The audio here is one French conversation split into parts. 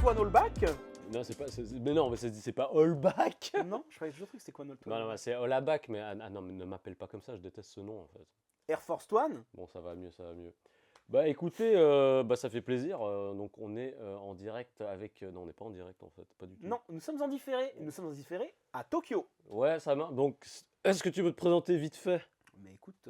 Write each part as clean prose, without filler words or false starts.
Antoine Holbach. Non, mais non, mais c'est pas Holbach. Non, je croyais toujours que c'était quoi notre Non, non, c'est Holabach, mais non, mais ne m'appelle pas comme ça, je déteste ce nom en fait. Air Force One. Bon, ça va mieux, ça va mieux. Bah écoutez, ça fait plaisir. Donc on est en direct avec. Non, on n'est pas en direct en fait, pas du tout. Non, nous sommes en différé. Nous sommes en différé à Tokyo. Ouais, ça marche. Donc, est-ce que tu veux te présenter vite fait? Mais écoute,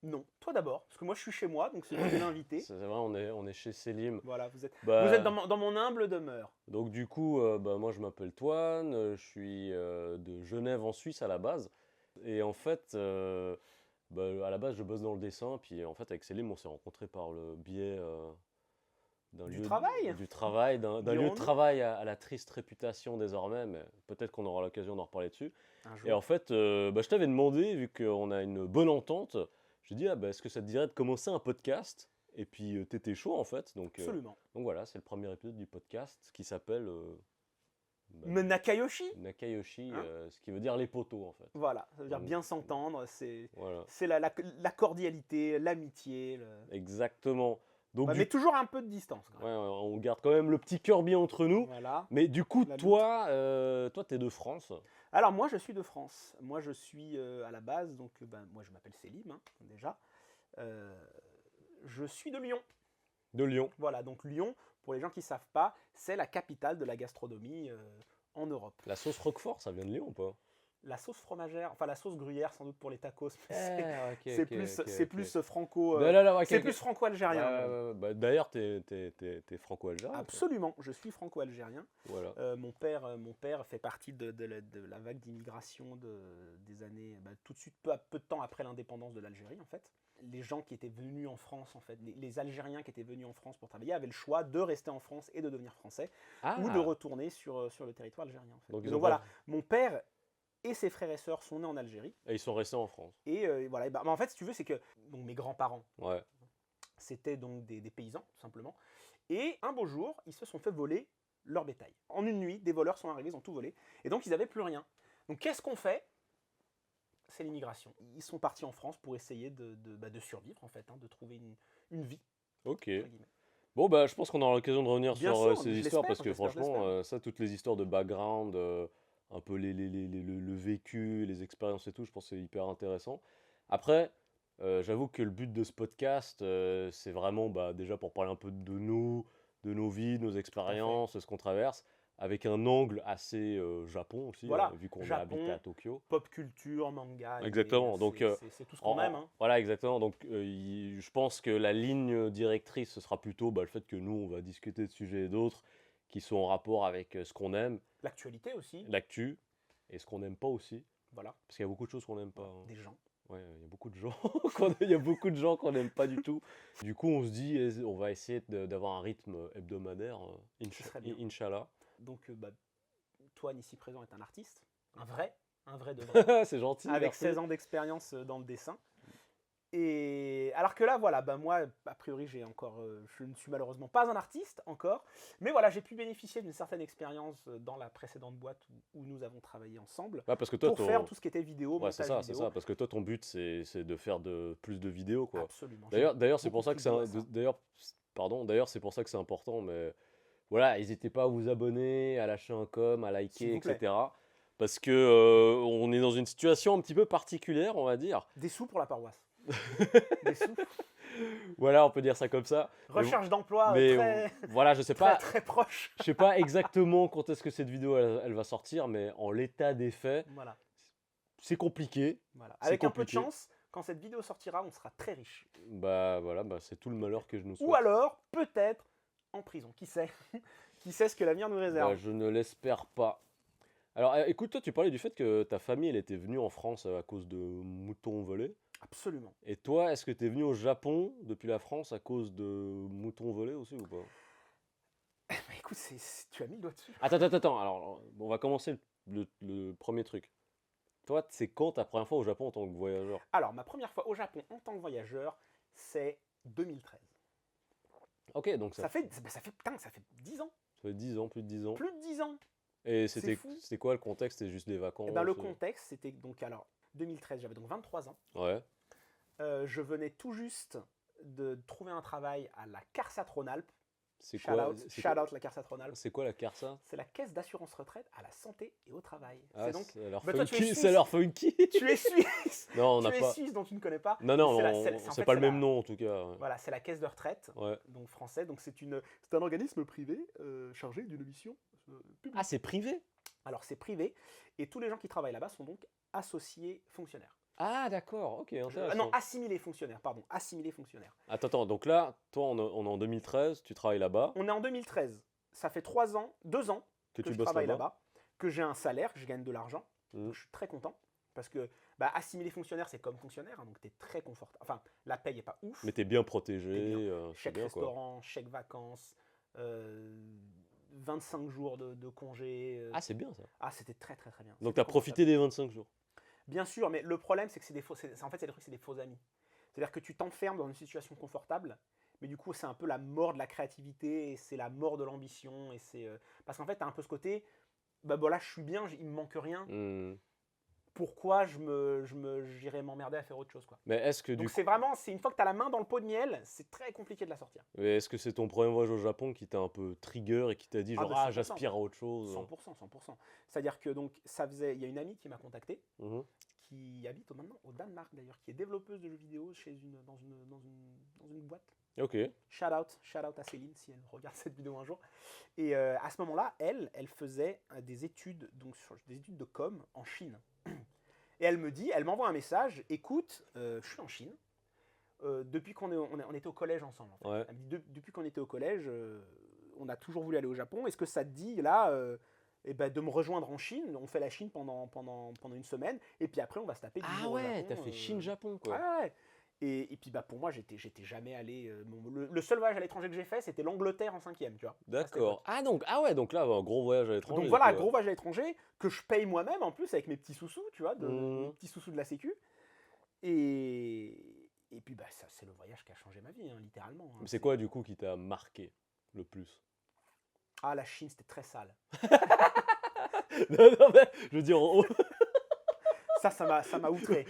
non. Toi d'abord, parce que moi je suis chez moi, donc c'est toi qui es l'invité. C'est vrai, on est chez Selim. Voilà, vous êtes Bah, dans mon humble demeure. Donc du coup, moi je m'appelle Toine, je suis de Genève en Suisse à la base. Et en fait, à la base je bosse dans le dessin. Puis en fait avec Selim on s'est rencontrés par le biais d'un Du lieu travail. du travail, d'un lieu de Dirons-nous. travail à la triste réputation désormais. Mais peut-être qu'on aura l'occasion d'en reparler dessus. Un Et en jour. fait, je t'avais demandé, vu qu'on a une bonne entente, je dit est-ce que ça te dirait de commencer un podcast? Et puis t'étais chaud en fait. Absolument. Donc voilà, c'est le premier épisode du podcast qui s'appelle Mais Nakayoshi. Nakayoshi, Hein ce qui veut dire les poteaux en fait. Voilà, ça veut dire Donc, bien s'entendre. Voilà, C'est la cordialité, l'amitié. exactement. Donc Ouais, mais toujours un peu de distance quand ouais, même. on garde quand même le petit cœur bien entre nous. Voilà. Mais du coup, La toi, t'es de France. Alors moi je suis de France. Moi je suis à la base, donc moi je m'appelle Selim hein, déjà. Je suis de Lyon. De Lyon. Voilà, donc Lyon, pour les gens qui ne savent pas, c'est la capitale de la gastronomie en Europe. La sauce Roquefort, ça vient de Lyon ou pas? La sauce fromagère, enfin la sauce gruyère sans doute pour les tacos, mais Eh, ok, c'est ok, plus, ok, c'est ok. plus franco, Là, ouais, c'est ok, plus ok. franco-algérien. Ouais, ouais, ouais. Bah, d'ailleurs, t'es franco-algérien. toi. Absolument, je suis franco-algérien. Voilà. Mon père fait partie de la vague d'immigration des années, tout de suite, peu de temps après l'indépendance de l'Algérie en fait. Les gens qui étaient venus en France, en fait, les Algériens qui étaient venus en France pour travailler avaient le choix de rester en France et de devenir français, ou de retourner sur le territoire algérien. En fait. Donc, ils Donc ont voilà, pas- mon père et ses frères et sœurs sont nés en Algérie. Et ils sont restés en France. Et voilà, en fait, si tu veux, c'est que donc, mes grands-parents, Ouais. c'était donc des paysans, tout simplement. Et un beau jour, ils se sont fait voler leur bétail. En une nuit, des voleurs sont arrivés, ils ont tout volé. Et donc, ils n'avaient plus rien. Donc, qu'est-ce qu'on fait? C'est l'immigration. Ils sont partis en France pour essayer de survivre, en fait, hein, de trouver une vie. Ok. entre guillemets. Bon, bah, je pense qu'on aura l'occasion de revenir Bien sur sûr, ces je histoires l'espère, parce que j'espère, franchement, j'espère. ça, toutes les histoires de background, un peu le vécu, les expériences et tout, je pense que c'est hyper intéressant. Après, j'avoue que le but de ce podcast, c'est vraiment déjà pour parler un peu de nous, de nos vies, de nos expériences, de ce qu'on traverse, avec un angle assez Japon aussi, Voilà, vu qu'on a Japon, habité à Tokyo. Pop culture, manga, Exactement, anime, donc, c'est tout ce qu'on aime. Hein. Voilà, exactement. Donc, je pense que la ligne directrice, ce sera plutôt le fait que nous, on va discuter de sujets et d'autres qui sont en rapport avec ce qu'on aime, L'actualité aussi, l'actu, et ce qu'on n'aime pas aussi. voilà, Parce qu'il y a beaucoup de choses qu'on n'aime pas. Hein. des gens. Ouais, il y a beaucoup de gens il y a beaucoup de gens qu'on n'aime pas du tout. Du coup, on se dit, on va essayer d'avoir un rythme hebdomadaire, Ce serait bien. Inch'Allah. Donc, Toine, ici présent, est un artiste, un vrai de vrai, C'est gentil. avec merci. 16 ans d'expérience dans le dessin. Et alors que là, voilà, moi, a priori, je ne suis malheureusement pas un artiste encore, mais voilà, j'ai pu bénéficier d'une certaine expérience dans la précédente boîte où nous avons travaillé ensemble Ouais, parce que toi, pour faire tout ce qui était vidéo, Ouais, c'est montage ça, vidéo. parce que toi, ton but, c'est de faire plus de vidéos, quoi. Absolument. D'ailleurs, c'est beaucoup pour ça que plus de ça. d'ailleurs, c'est pour ça que c'est important, mais voilà, n'hésitez pas à vous abonner, à lâcher un com, à S'il liker, vous plaît. etc. Parce que on est dans une situation un petit peu particulière, on va dire. Des sous pour la paroisse. Des sous. Voilà, on peut dire ça comme ça. Recherche d'emploi Mais très, voilà, je sais très, pas, très proche. je sais pas exactement quand est-ce que cette vidéo elle va sortir, mais en l'état des faits, Voilà. c'est compliqué. Voilà. C'est Avec un peu de compliqué. chance, quand cette vidéo sortira, on sera très riche. Voilà, c'est tout le malheur que je nous souhaite. Ou alors, peut-être, en prison. Qui sait? Qui sait ce que l'avenir nous réserve? Je ne l'espère pas. Alors, écoute, toi, tu parlais du fait que ta famille, elle était venue en France à cause de moutons volés. Absolument. Et toi, est-ce que tu es venu au Japon depuis la France à cause de moutons volés aussi ou pas? Écoute, tu as mis le doigt dessus. Attends. Alors, on va commencer le premier truc. Toi, c'est quand ta première fois au Japon en tant que voyageur? Alors, ma première fois au Japon en tant que voyageur, c'est 2013. Ok, donc Ça fait 10 ans. ça fait 10 ans, plus de 10 ans. Plus de 10 ans. Et C'est fou. c'était quoi le contexte? C'était juste des vacances? Et le contexte, c'était donc, alors, 2013, j'avais donc 23 ans. Ouais. Je venais tout juste de trouver un travail à la CARSAT Rhône-Alpes. C'est Shout quoi, out, c'est shout quoi, out la CARSA Tronal. c'est quoi la CARSA? C'est la caisse d'assurance retraite à la santé et au travail. Ah, C'est donc. ça a l'air Bah toi, tu es funky. Ça a suisse. l'air funky. Tu es suisse. Non, on Tu n'a es pas. suisse, donc tu ne connais pas. Non, Mais non, en c'est fait, pas le c'est même nom en tout cas. Ouais. voilà, c'est la caisse de retraite, Ouais. donc français. Donc c'est un organisme privé chargé d'une mission Ah, publique. c'est privé? Alors c'est privé et tous les gens qui travaillent là-bas sont donc associés fonctionnaires. Ah, d'accord, ok, Non, intéressant. assimilés fonctionnaires, pardon, assimilés fonctionnaires. Attends, donc là, toi, on est en 2013, tu travailles là-bas, On est en 2013. Ça fait 2 ans que que tu je bosses travaille là-bas. là-bas, que j'ai un salaire, que je gagne de l'argent. Mhm. Donc je suis très content parce que assimiler fonctionnaire, c'est comme fonctionnaire, hein, donc tu es très confortable. Enfin, la paye est pas ouf. Mais t'es bien protégé, T'es bien. c'est Chèque bien quoi. restaurant, chèque vacances, 25 jours de congé. Ah, c'est bien ça. Ah, c'était très très très bien. Donc C'était t'as profité des 25 jours. Bien sûr, mais le problème, c'est que c'est des faux. En fait, c'est des trucs, c'est des faux amis. C'est-à-dire que tu t'enfermes dans une situation confortable, mais du coup, c'est un peu la mort de la créativité et c'est la mort de l'ambition. Et c'est parce qu'en fait, t'as un peu ce côté. Bah voilà, je suis bien, il me manque rien. Hmm. Pourquoi j'irais m'emmerder à faire autre chose quoi. Mais est-ce que du Donc coup, c'est une fois que t'as la main dans le pot de miel, c'est très compliqué de la sortir. mais est-ce que c'est ton premier voyage au Japon qui t'a un peu trigger et qui t'a dit Ah, genre de ah 100%. j'aspire à autre chose? 100%, 100%. C'est-à-dire que donc il y a une amie qui m'a contacté, Mhm. qui habite maintenant au Danemark d'ailleurs, qui est développeuse de jeux vidéo dans une boîte. Ok. Shout out à Céline si elle regarde cette vidéo un jour. Et à ce moment-là, elle faisait des études, donc des études de com en Chine. Et elle m'envoie un message, écoute, je suis en Chine. Depuis on était au collège ensemble. En fait. Ouais. Elle me dit, depuis qu'on était au collège, on a toujours voulu aller au Japon. Est-ce que ça te dit là de me rejoindre en Chine? On fait la Chine pendant une semaine. Et puis après, on va se taper 10 Ah jours au ouais, Japon, t'as fait Chine-Japon quoi. Ouais. Et puis pour moi, j'étais jamais allé. Le seul voyage à l'étranger que j'ai fait, c'était l'Angleterre en 5e, tu vois. D'accord. Ah ouais, donc là, un gros voyage à l'étranger. Donc voilà, quoi. gros voyage à l'étranger, que je paye moi-même en plus avec mes petits sous-sous, tu vois, Mhm. mes petits sous-sous de la Sécu. Et puis ça, c'est le voyage qui a changé ma vie, hein, littéralement. Hein. Mais c'est quoi du coup qui t'a marqué le plus? Ah, la Chine, c'était très sale. Non, mais je veux dire. Ça m'a outré.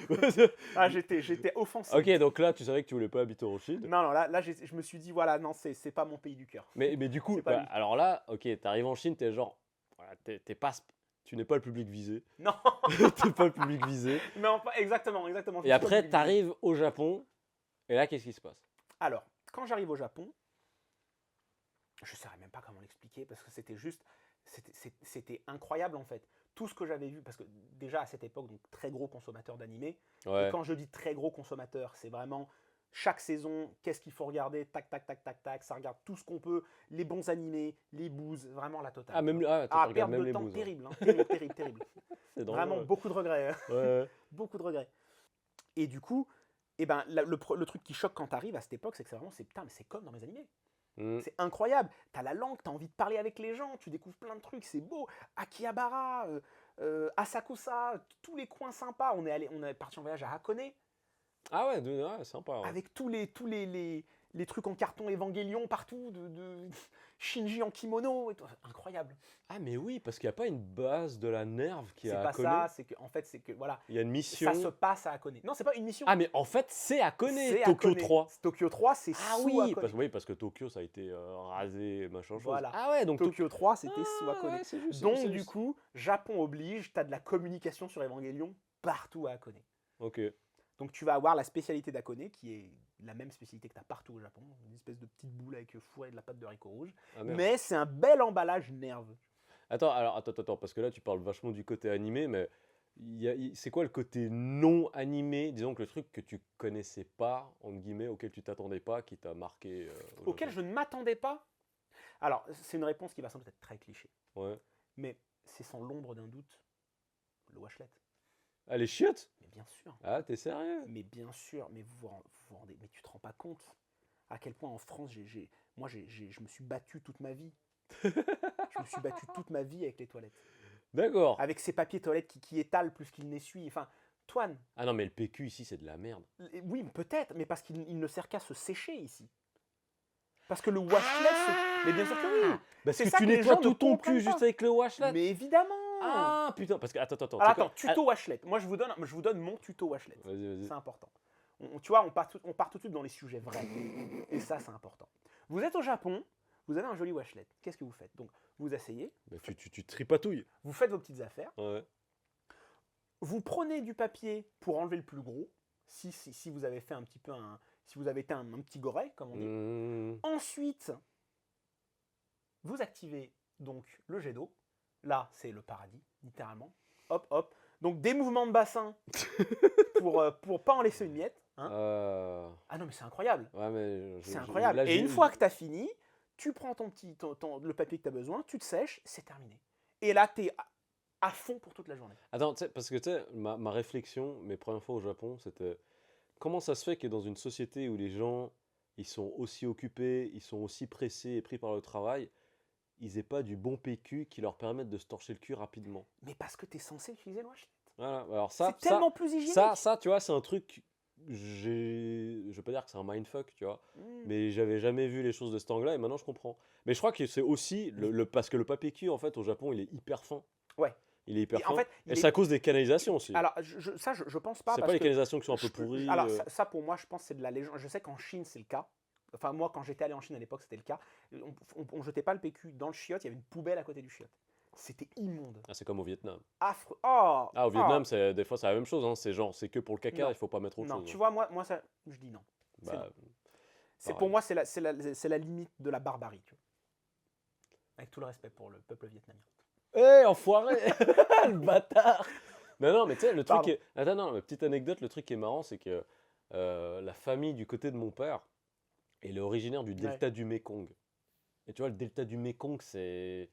Ah, j'étais offensé. Ok, donc là, tu savais que tu voulais pas habiter en Chine. Non, là je me suis dit, voilà, non, c'est pas mon pays du cœur. Mais du coup, C'est pas lui. alors là, ok, t'arrives en Chine, t'es genre, voilà, tu n'es pas le public visé. Non, T'es pas le public visé. non, exactement. Et après, t'arrives au Japon, et là, qu'est-ce qui se passe? Alors, quand j'arrive au Japon, je ne saurais même pas comment l'expliquer parce que c'était incroyable en fait. Tout ce que j'avais vu, parce que déjà à cette époque, donc très gros consommateur d'animé. Ouais. Et quand je dis très gros consommateur, c'est vraiment chaque saison, qu'est-ce qu'il faut regarder, tac, tac, tac, tac, tac, ça regarde tout ce qu'on peut, les bons animés, les booze, vraiment la totale. Ah, même toi, tu perte regardes même de les temps bouses. terrible, hein, terrible, terrible. C'est drôle. Vraiment beaucoup de regrets. Ouais. Beaucoup de regrets. Et du coup, le truc qui choque quand t'arrives à cette époque, c'est que putain, mais c'est comme dans mes animés. Mm. C'est incroyable. T'as la langue, t'as envie de parler avec les gens, tu découvres plein de trucs, c'est beau. Akihabara, Asakusa, tous les coins sympas. On est parti en voyage à Hakone Ah ouais, sympa. Ouais. avec tous les trucs en carton Evangelion partout, de Shinji en kimono, et tout. Incroyable. Ah mais oui, parce qu'il n'y a pas une base de la Nerve qui est C'est à pas Hakone. ça, c'est que voilà, Il y a une mission. ça se passe à Hakone. Non, c'est pas une mission. Ah mais en fait, c'est Hakone, C'est Tokyo Hakone. 3. Tokyo 3, c'est Ah sous oui, Hakone. parce que Tokyo, ça a été rasé, machin chose. Voilà. Ah ouais, donc Tokyo 3, c'était Ah sous Hakone. ouais, c'est juste, Donc, c'est du juste. coup, Japon oblige, tu as de la communication sur Evangelion partout à Hakone. Ok. Donc, tu vas avoir la spécialité d'Hakone, qui est la même spécialité que tu as partout au Japon, une espèce de petite boule avec fourrée de la pâte de haricot rouge. Ah, merde. Mais c'est un bel emballage nerve. Attends, parce que là, tu parles vachement du côté animé, mais c'est quoi le côté non animé, disons que le truc que tu connaissais pas, entre guillemets, auquel tu t'attendais pas, qui t'a marqué au Auquel Japon? je ne m'attendais pas. Alors, c'est une réponse qui va sans doute être très cliché, Ouais. mais c'est sans l'ombre d'un doute le washlet. Ah, les chiottes? Mais bien sûr. Ah, t'es sérieux? Mais bien sûr, mais mais tu te rends pas compte à quel point en France, je me suis battu toute ma vie. Je me suis battu toute ma vie avec les toilettes. D'accord. Avec ces papiers toilettes qui étalent plus qu'ils n'essuient. Enfin, Toine, Ah non, mais le PQ ici, c'est de la merde. oui, peut-être, mais parce qu'il ne sert qu'à se sécher ici. Parce que le washlet, mais bien sûr que oui. Parce C'est que ça tu que les nettoies gens tout ne ton comprennent cul juste pas. avec le washlet. Mais évidemment. Ah putain, parce que attends. Alors tu sais attends, quoi- tuto washlet. Moi, je vous donne mon tuto washlet. Vas-y. C'est important. Tu vois, on part tout de suite dans les sujets vrais. Et ça, c'est important. Vous êtes au Japon, Vous avez un joli washlet. Qu'est-ce que vous faites? Donc, vous asseyez, Bah, tu tripatouilles. vous faites vos petites affaires, Ouais. vous prenez du papier pour enlever le plus gros, si vous avez fait un petit peu si vous avez été un petit goret, comme on dit. Mmh. Ensuite, vous activez donc le jet d'eau. Là, c'est le paradis, littéralement. Hop, hop. Donc, des mouvements de bassin pour pas en laisser une miette. Hein. Ah non, mais c'est incroyable. Ouais, mais C'est incroyable. là, Et une fois que tu as fini, tu prends le papier que tu as besoin, tu te sèches, c'est terminé. Et là, tu es à fond pour toute la journée. Attends, parce que tu sais, ma réflexion, mes premières fois au Japon, c'était comment ça se fait que dans une société où les gens, ils sont aussi occupés, ils sont aussi pressés et pris par le travail, ils aient pas du bon PQ qui leur permette de se torcher le cul rapidement. Mais parce que tu es censé utiliser le washlet. Voilà, alors ça, C'est tellement plus hygiénique. ça, tu vois, c'est un truc, je vais pas dire que c'est un mindfuck, tu vois, mais j'avais jamais vu les choses de cet angle-là et maintenant je comprends. Mais je crois que c'est aussi, parce que le papier cul, en fait, au Japon, il est hyper fin. Ouais. Il est hyper Et fin. en fait, Et c'est à cause des canalisations aussi. Alors, ça, je pense pas. C'est parce pas les que canalisations qui sont un peu pourries. Alors, ça, pour moi, je pense que c'est de la légende. Je sais qu'en Chine, c'est le cas. Enfin, moi, quand j'étais allé en Chine à l'époque, c'était le cas. On jetait pas le PQ dans le chiotte, il y avait une poubelle à côté du chiotte. C'était immonde. Ah, c'est comme au Vietnam. Affreux. Oh, Ah, au Vietnam, des fois, c'est la même chose. Hein. C'est genre, c'est que pour le caca, Non. il faut pas mettre autre non, chose. tu Hein. vois, moi ça, je dis non. C'est Bah, non. C'est pareil. pour moi, c'est la limite de la barbarie. Tu vois. Avec tout le respect pour le peuple vietnamien. Hé, enfoiré le bâtard. Non, mais tu sais, le truc Pardon. Attends, non, ma petite anecdote, le truc qui est marrant, c'est que la famille du côté de mon père, elle est originaire du delta du Mékong. Et tu vois, le delta du Mékong, c'est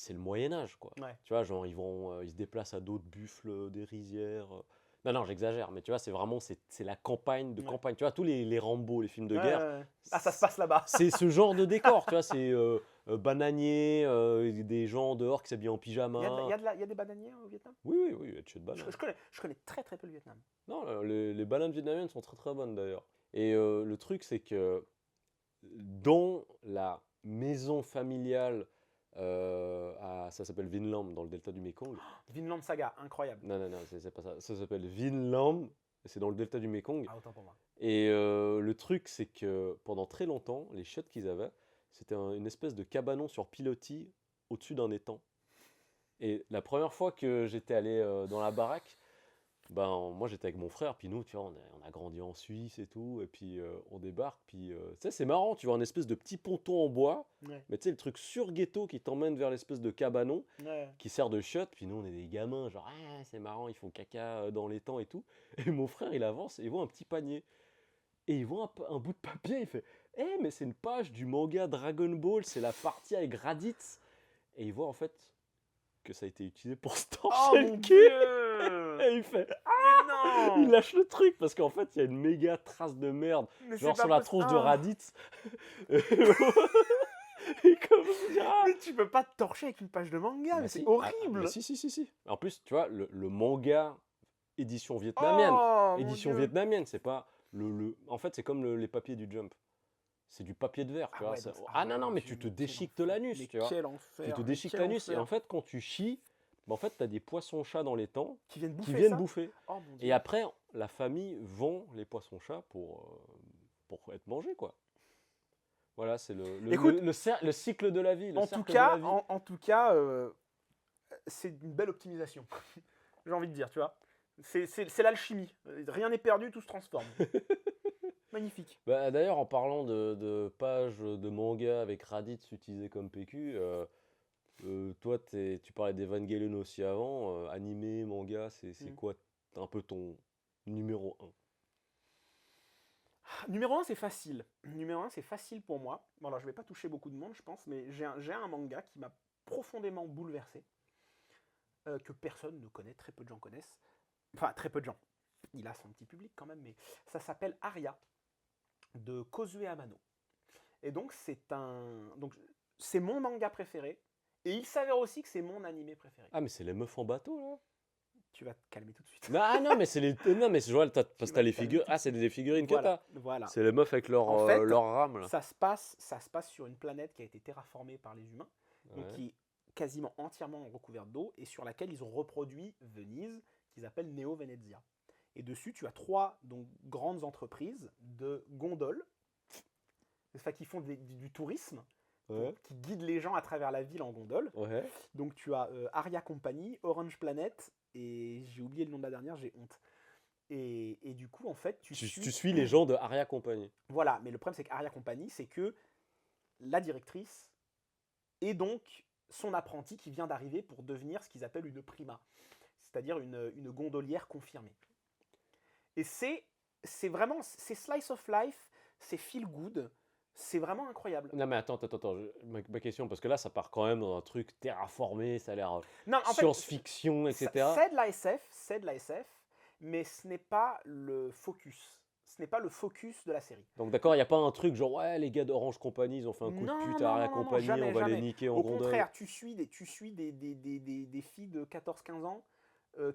le Moyen-Âge, quoi. Ouais. Tu vois, genre, ils se déplacent à dos de buffles, des rizières. Non, j'exagère, mais tu vois, c'est vraiment, c'est la campagne de campagne. Tu vois, tous les Rambo, les films de guerre. Ah, ça se passe là-bas. C'est ce genre de décor, tu vois, c'est bananier, des gens dehors qui s'habillent en pyjama. Il y a des bananiers au Vietnam? Oui, il y a de bananes. Je connais très très peu le Vietnam. Non, les bananes vietnamiennes sont très très bonnes d'ailleurs. Et le truc, c'est que dans la maison familiale, ça s'appelle Vinlam, dans le delta du Mekong. Vinland Saga, incroyable. Non, c'est pas ça. Ça s'appelle Vinlam, et c'est dans le delta du Mekong. Ah, autant pour moi. Et le truc, c'est que pendant très longtemps, les chiottes qu'ils avaient, c'était une espèce de cabanon sur pilotis au-dessus d'un étang. Et la première fois que j'étais allé dans la baraque, ben, moi j'étais avec mon frère, puis nous, tu vois, on a grandi en Suisse et tout, et puis on débarque, puis tu sais, c'est marrant, tu vois, un espèce de petit ponton en bois, Ouais. mais tu sais, le truc sur ghetto qui t'emmène vers l'espèce de cabanon Ouais. qui sert de chiotte, puis nous on est des gamins, genre, ah, c'est marrant, ils font caca dans l'étang et tout. Et mon frère il avance et il voit un petit panier. Et il voit un bout de papier, il fait mais c'est une page du manga Dragon Ball, c'est la partie avec Raditz. Et il voit en fait que ça a été utilisé pour se Oh torcher mon le cul. dieu! Et il fait Mais non! il lâche le truc parce qu'en fait il y a une méga trace de merde, Mais genre c'est sur pas la tronche de possible. Raditz. Et comme Mais tu peux pas te torcher avec une page de manga, mais c'est horrible! Mais si. En plus, tu vois, le manga édition vietnamienne. Oh, mon Édition Dieu. vietnamienne, c'est pas en fait, c'est comme les papiers du Jump. C'est du papier de verre, tu vois. ouais, ça- donc- non, mon mais Dieu, tu te mais quel déchiquetes enfer. l'anus, Mais tu vois. quel enfer, Tu te mais déchiquetes quel l'anus et enfer. en fait, quand tu chies, bah, en fait, tu as des poissons-chats dans les temps Qui viennent bouffer qui viennent ça? bouffer. Oh mon Dieu. Et après, la famille vend les poissons-chats pour être mangés, quoi. Voilà, c'est Écoute, le cycle de la vie. Le en cercle tout de la cas, vie. en tout cas, c'est une belle optimisation. J'ai envie de dire, tu vois. C'est l'alchimie. Rien n'est perdu, tout se transforme. Magnifique. Bah, d'ailleurs, en parlant de pages de manga avec Raditz utilisées comme PQ, toi, tu parlais d'Evangelion aussi avant. Animé, manga, c'est quoi un peu ton numéro 1? Numéro 1, c'est facile. Numéro 1, c'est facile pour moi. Bon, alors, je vais pas toucher beaucoup de monde, je pense, mais j'ai un manga qui m'a profondément bouleversé, que personne ne connaît, très peu de gens connaissent. Enfin, très peu de gens. Il a son petit public quand même, mais ça s'appelle Aria, de Kozue Amano. Et donc, c'est mon manga préféré, et il s'avère aussi que c'est mon animé préféré. Ah, mais c'est les meufs en bateau, là? Tu vas te calmer tout de suite. Non, mais c'est les. Non, mais je vois, parce que vas t'as les te calmer figures. tout de Ah, c'est des figurines que t'as. Voilà. C'est les meufs avec En fait, leur rame, là. Ça se passe sur une planète qui a été terraformée par les humains, donc Ouais. qui est quasiment entièrement recouverte d'eau, et sur laquelle ils ont reproduit Venise, qu'ils appellent Neo Venezia. Et dessus, tu as 3 grandes entreprises de gondoles. enfin, qui font du tourisme, Ouais. qui guident les gens à travers la ville en gondole. Ouais. Donc tu as Aria Company, Orange Planet, et j'ai oublié le nom de la dernière, j'ai honte. Et du coup, en fait, tu Tu suis. suis les gens de Aria Company. Voilà, mais le problème, c'est qu'Aria Company, c'est que la directrice est donc son apprenti qui vient d'arriver pour devenir ce qu'ils appellent une prima, c'est-à-dire une gondolière confirmée. Et c'est vraiment, c'est slice of life, c'est feel good, c'est vraiment incroyable. Non, mais attends, ma question, parce que là, ça part quand même dans un truc terraformé, ça a l'air Non, en fait, science-fiction, etc. c'est de la SF, mais ce n'est pas le focus. Ce n'est pas le focus de la série. Donc d'accord, il n'y a pas un truc genre, ouais, les gars d'Orange Company, ils ont fait un coup de Non, pute non, à Aria non, non, Company, jamais, on va les jamais. niquer en Au gondole. contraire, tu suis des filles de 14-15 ans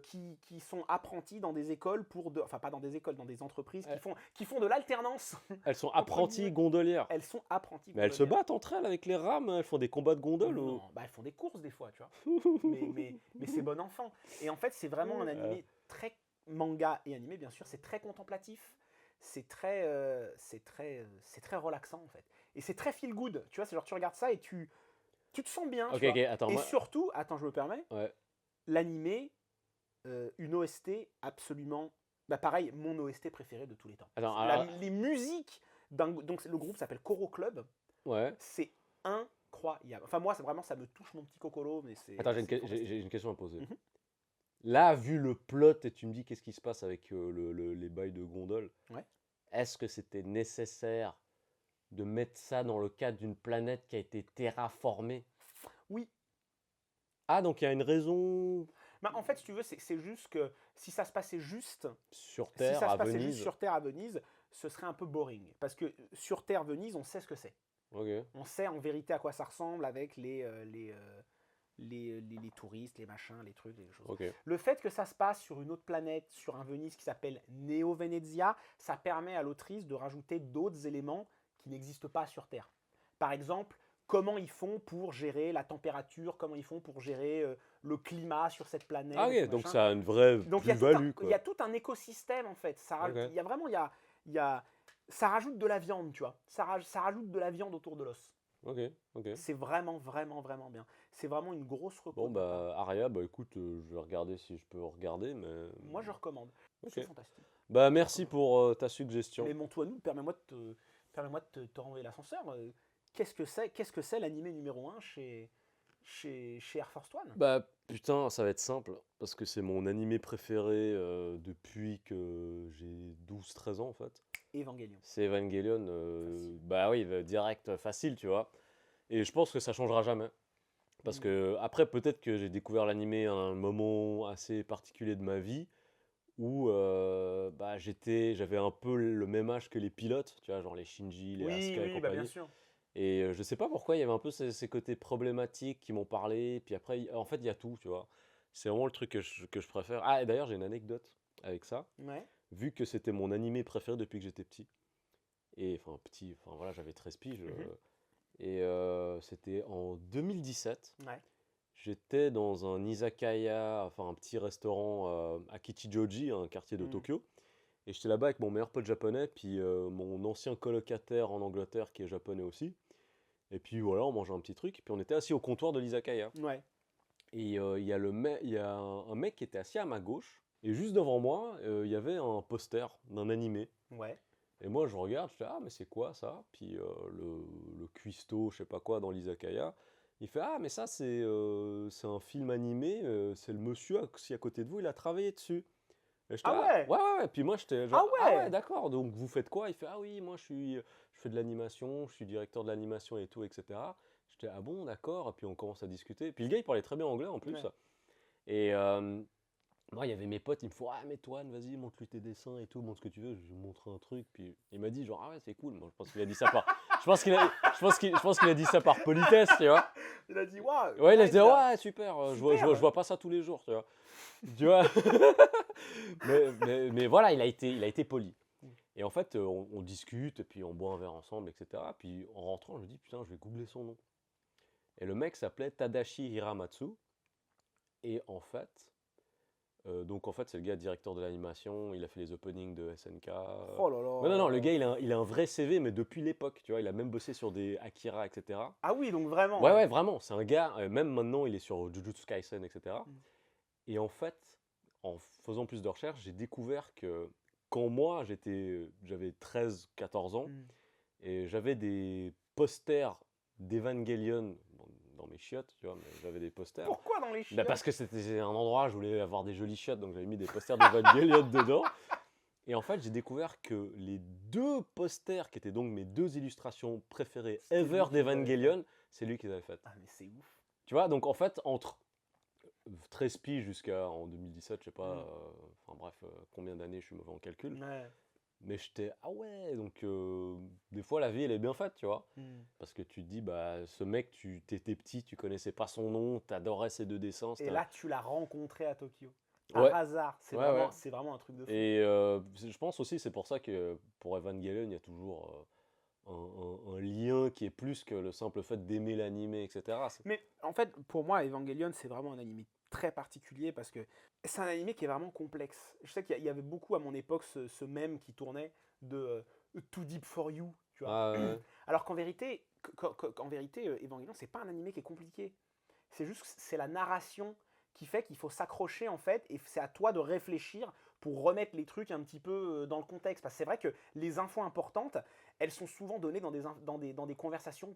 qui sont apprenties dans des écoles enfin pas dans des écoles, dans des entreprises Ouais. qui font de l'alternance. Elles sont Entre apprenties guillemets. gondolières. Elles sont apprenties Mais elles se gondolières. battent entre elles avec les rames, elles font des combats de gondole ou... Non, bah elles font des courses des fois, tu vois. Mais c'est bon enfant. Et en fait, c'est vraiment un animé très manga et animé, bien sûr. C'est très contemplatif. C'est très relaxant en fait. Et c'est très feel good. Tu vois, c'est genre tu regardes ça et tu te sens bien. Ok, tu vois. ok, attends, Et moi... surtout, attends, je me permets, Ouais. l'animé, une OST absolument. Bah pareil, mon OST préféré de tous les temps. Attends, alors... Les musiques. Donc le groupe s'appelle Koro Club. Ouais. C'est incroyable. Enfin, moi, vraiment, ça me touche mon petit cocolo, mais c'est. Attends, c'est fantastique. j'ai une question à poser. Mhm. Là, vu le plot, et tu me dis qu'est-ce qui se passe avec les bails de gondole, Ouais. est-ce que c'était nécessaire de mettre ça dans le cadre d'une planète qui a été terraformée? Oui. Ah, donc il y a une raison Bah, en fait, si tu veux, c'est juste que si ça se passait juste. sur Si Terre, ça se à passait juste Venise. sur Terre à Venise, ce serait un peu boring. Parce que sur Terre, Venise, on sait ce que c'est. Ok. On sait en vérité à quoi ça ressemble avec les touristes, les machins, les trucs, les choses. Ok. Le fait que ça se passe sur une autre planète, sur un Venise qui s'appelle Neo Venezia, ça permet à l'autrice de rajouter d'autres éléments qui n'existent pas sur Terre. Par exemple, comment ils font pour gérer la température, comment ils font pour gérer le climat sur cette planète. Ah, ok, donc ça a une vraie Donc plus-value, il y a tout un écosystème en fait. Ok. Il y a vraiment, ça rajoute de la viande, tu vois. Ça rajoute de la viande autour de l'os. Ok, ok. C'est vraiment, vraiment, vraiment bien. C'est vraiment une grosse reco. Bon, bah, Aria, bah écoute, je vais regarder si je peux regarder, mais... Moi, je recommande. Ok. C'est fantastique. Bah, merci pour ta suggestion. Mais mon Toinou, permets-moi de te renvoyer l'ascenseur. Qu'est-ce que c'est l'animé numéro 1 chez Air Force One? Bah, putain, ça va être simple, parce que c'est mon animé préféré depuis que j'ai 12-13 ans, en fait. Evangelion. C'est Evangelion, bah oui, direct, facile, tu vois. Et je pense que ça changera jamais. Parce que, après, peut-être que j'ai découvert l'animé à un moment assez particulier de ma vie, où bah, j'avais un peu le même âge que les pilotes, tu vois, genre les Shinji, les Asuka et Oui, bah compagnie. bien sûr. Et je sais pas pourquoi, il y avait un peu ces côtés problématiques qui m'ont parlé. Puis après, en fait, il y a tout, tu vois. C'est vraiment le truc que je préfère. Ah, et d'ailleurs, j'ai une anecdote avec ça. Ouais. Vu que c'était mon animé préféré depuis que j'étais petit. Et enfin, petit, enfin voilà, j'avais 13 piges. Et c'était en 2017. Ouais. J'étais dans un izakaya, enfin un petit restaurant à Kichijoji, un quartier de Tokyo. Et j'étais là-bas avec mon meilleur pote japonais, puis mon ancien colocataire en Angleterre qui est japonais aussi. Et puis voilà, on mangeait un petit truc, puis on était assis au comptoir de l'izakaya. Ouais. Et il y a, il y a un mec qui était assis à ma gauche, et juste devant moi, il y avait un poster d'un animé. Ouais. Et moi je regarde, je fais ah mais c'est quoi ça? Puis le cuistot, je sais pas quoi, dans l'izakaya, il fait ah mais ça c'est un film animé, c'est le monsieur assis à côté de vous, il a travaillé dessus. Et j'étais, Ah ouais. ouais. Puis moi, j'étais genre, Ah ah ouais. ouais, d'accord. Donc, vous faites quoi? Il fait, ah oui, moi, je fais de l'animation, je suis directeur de l'animation et tout, etc. J'étais, ah bon, d'accord. Et puis, on commence à discuter. Puis, le gars, il parlait très bien anglais en plus. Ouais. Et moi, il y avait mes potes, ils me font, ah, mais toi, vas-y, montre-lui tes dessins et tout, montre ce que tu veux. Je lui montre un truc. Puis, il m'a dit, genre, ah ouais, c'est cool. Moi, je pense qu'il a dit ça par. Je pense qu'il a dit ça par politesse, tu vois. Il a dit waouh. Ouais, il a nice, dit, là. ouais, super, Super. je vois pas ça tous les jours, tu vois. Tu vois. Mais voilà, il a été poli. Et en fait, on discute, et puis on boit un verre ensemble, etc. Puis en rentrant, je me dis, putain, je vais googler son nom. Et le mec s'appelait Tadashi Hiramatsu. Et en fait, Donc en fait, c'est le gars directeur de l'animation, il a fait les openings de SNK. Oh là Non, non, non, le là. gars, il a un vrai CV, mais depuis l'époque, tu vois, il a même bossé sur des Akira, etc. Ah oui, donc vraiment. Ouais, ouais, vraiment, c'est un gars, même maintenant, il est sur Jujutsu Kaisen, etc. Mm. Et en fait, en faisant plus de recherches, j'ai découvert que quand moi, j'avais 13, 14 ans, Mm. et j'avais des posters d'Evangelion dans mes chiottes, tu vois, mais j'avais des posters. Pourquoi dans les Bah chiottes? parce que c'était un endroit, je voulais avoir des jolies chiottes, donc j'avais mis des posters d'Evangelion dedans. Et en fait, j'ai découvert que les 2 posters, qui étaient donc mes 2 illustrations préférées C'était ever lui qui les avait d'Evangelion, c'est lui qui les avait faites. Ah mais c'est ouf. Tu vois, donc en fait, entre 13 piges jusqu'à en 2017, je sais pas, Mm. enfin bref, combien d'années, je suis mauvais en calcul. Ouais. Mais j'étais, ah ouais, donc des fois la vie elle est bien faite, tu vois. Mm. Parce que tu te dis, bah ce mec, t'étais petit, tu connaissais pas son nom, t'adorais ses 2 dessins. Et là, tu l'as rencontré à Tokyo. Ouais, Par hasard. C'est ouais, ouais. vraiment un truc de fou. Et je pense aussi, c'est pour ça que pour Evangelion, il y a toujours un lien qui est plus que le simple fait d'aimer l'animé, etc. Mais en fait, pour moi, Evangelion, c'est vraiment un animé très particulier parce que c'est un animé qui est vraiment complexe. Je sais qu'il y avait beaucoup à mon époque ce mème qui tournait de Too Deep for You, tu vois. Ah ouais. Alors qu'en vérité, Evangelion, c'est pas un animé qui est compliqué. C'est juste que c'est la narration qui fait qu'il faut s'accrocher en fait, et c'est à toi de réfléchir pour remettre les trucs un petit peu dans le contexte. Parce que c'est vrai que les infos importantes, elles sont souvent données dans des conversations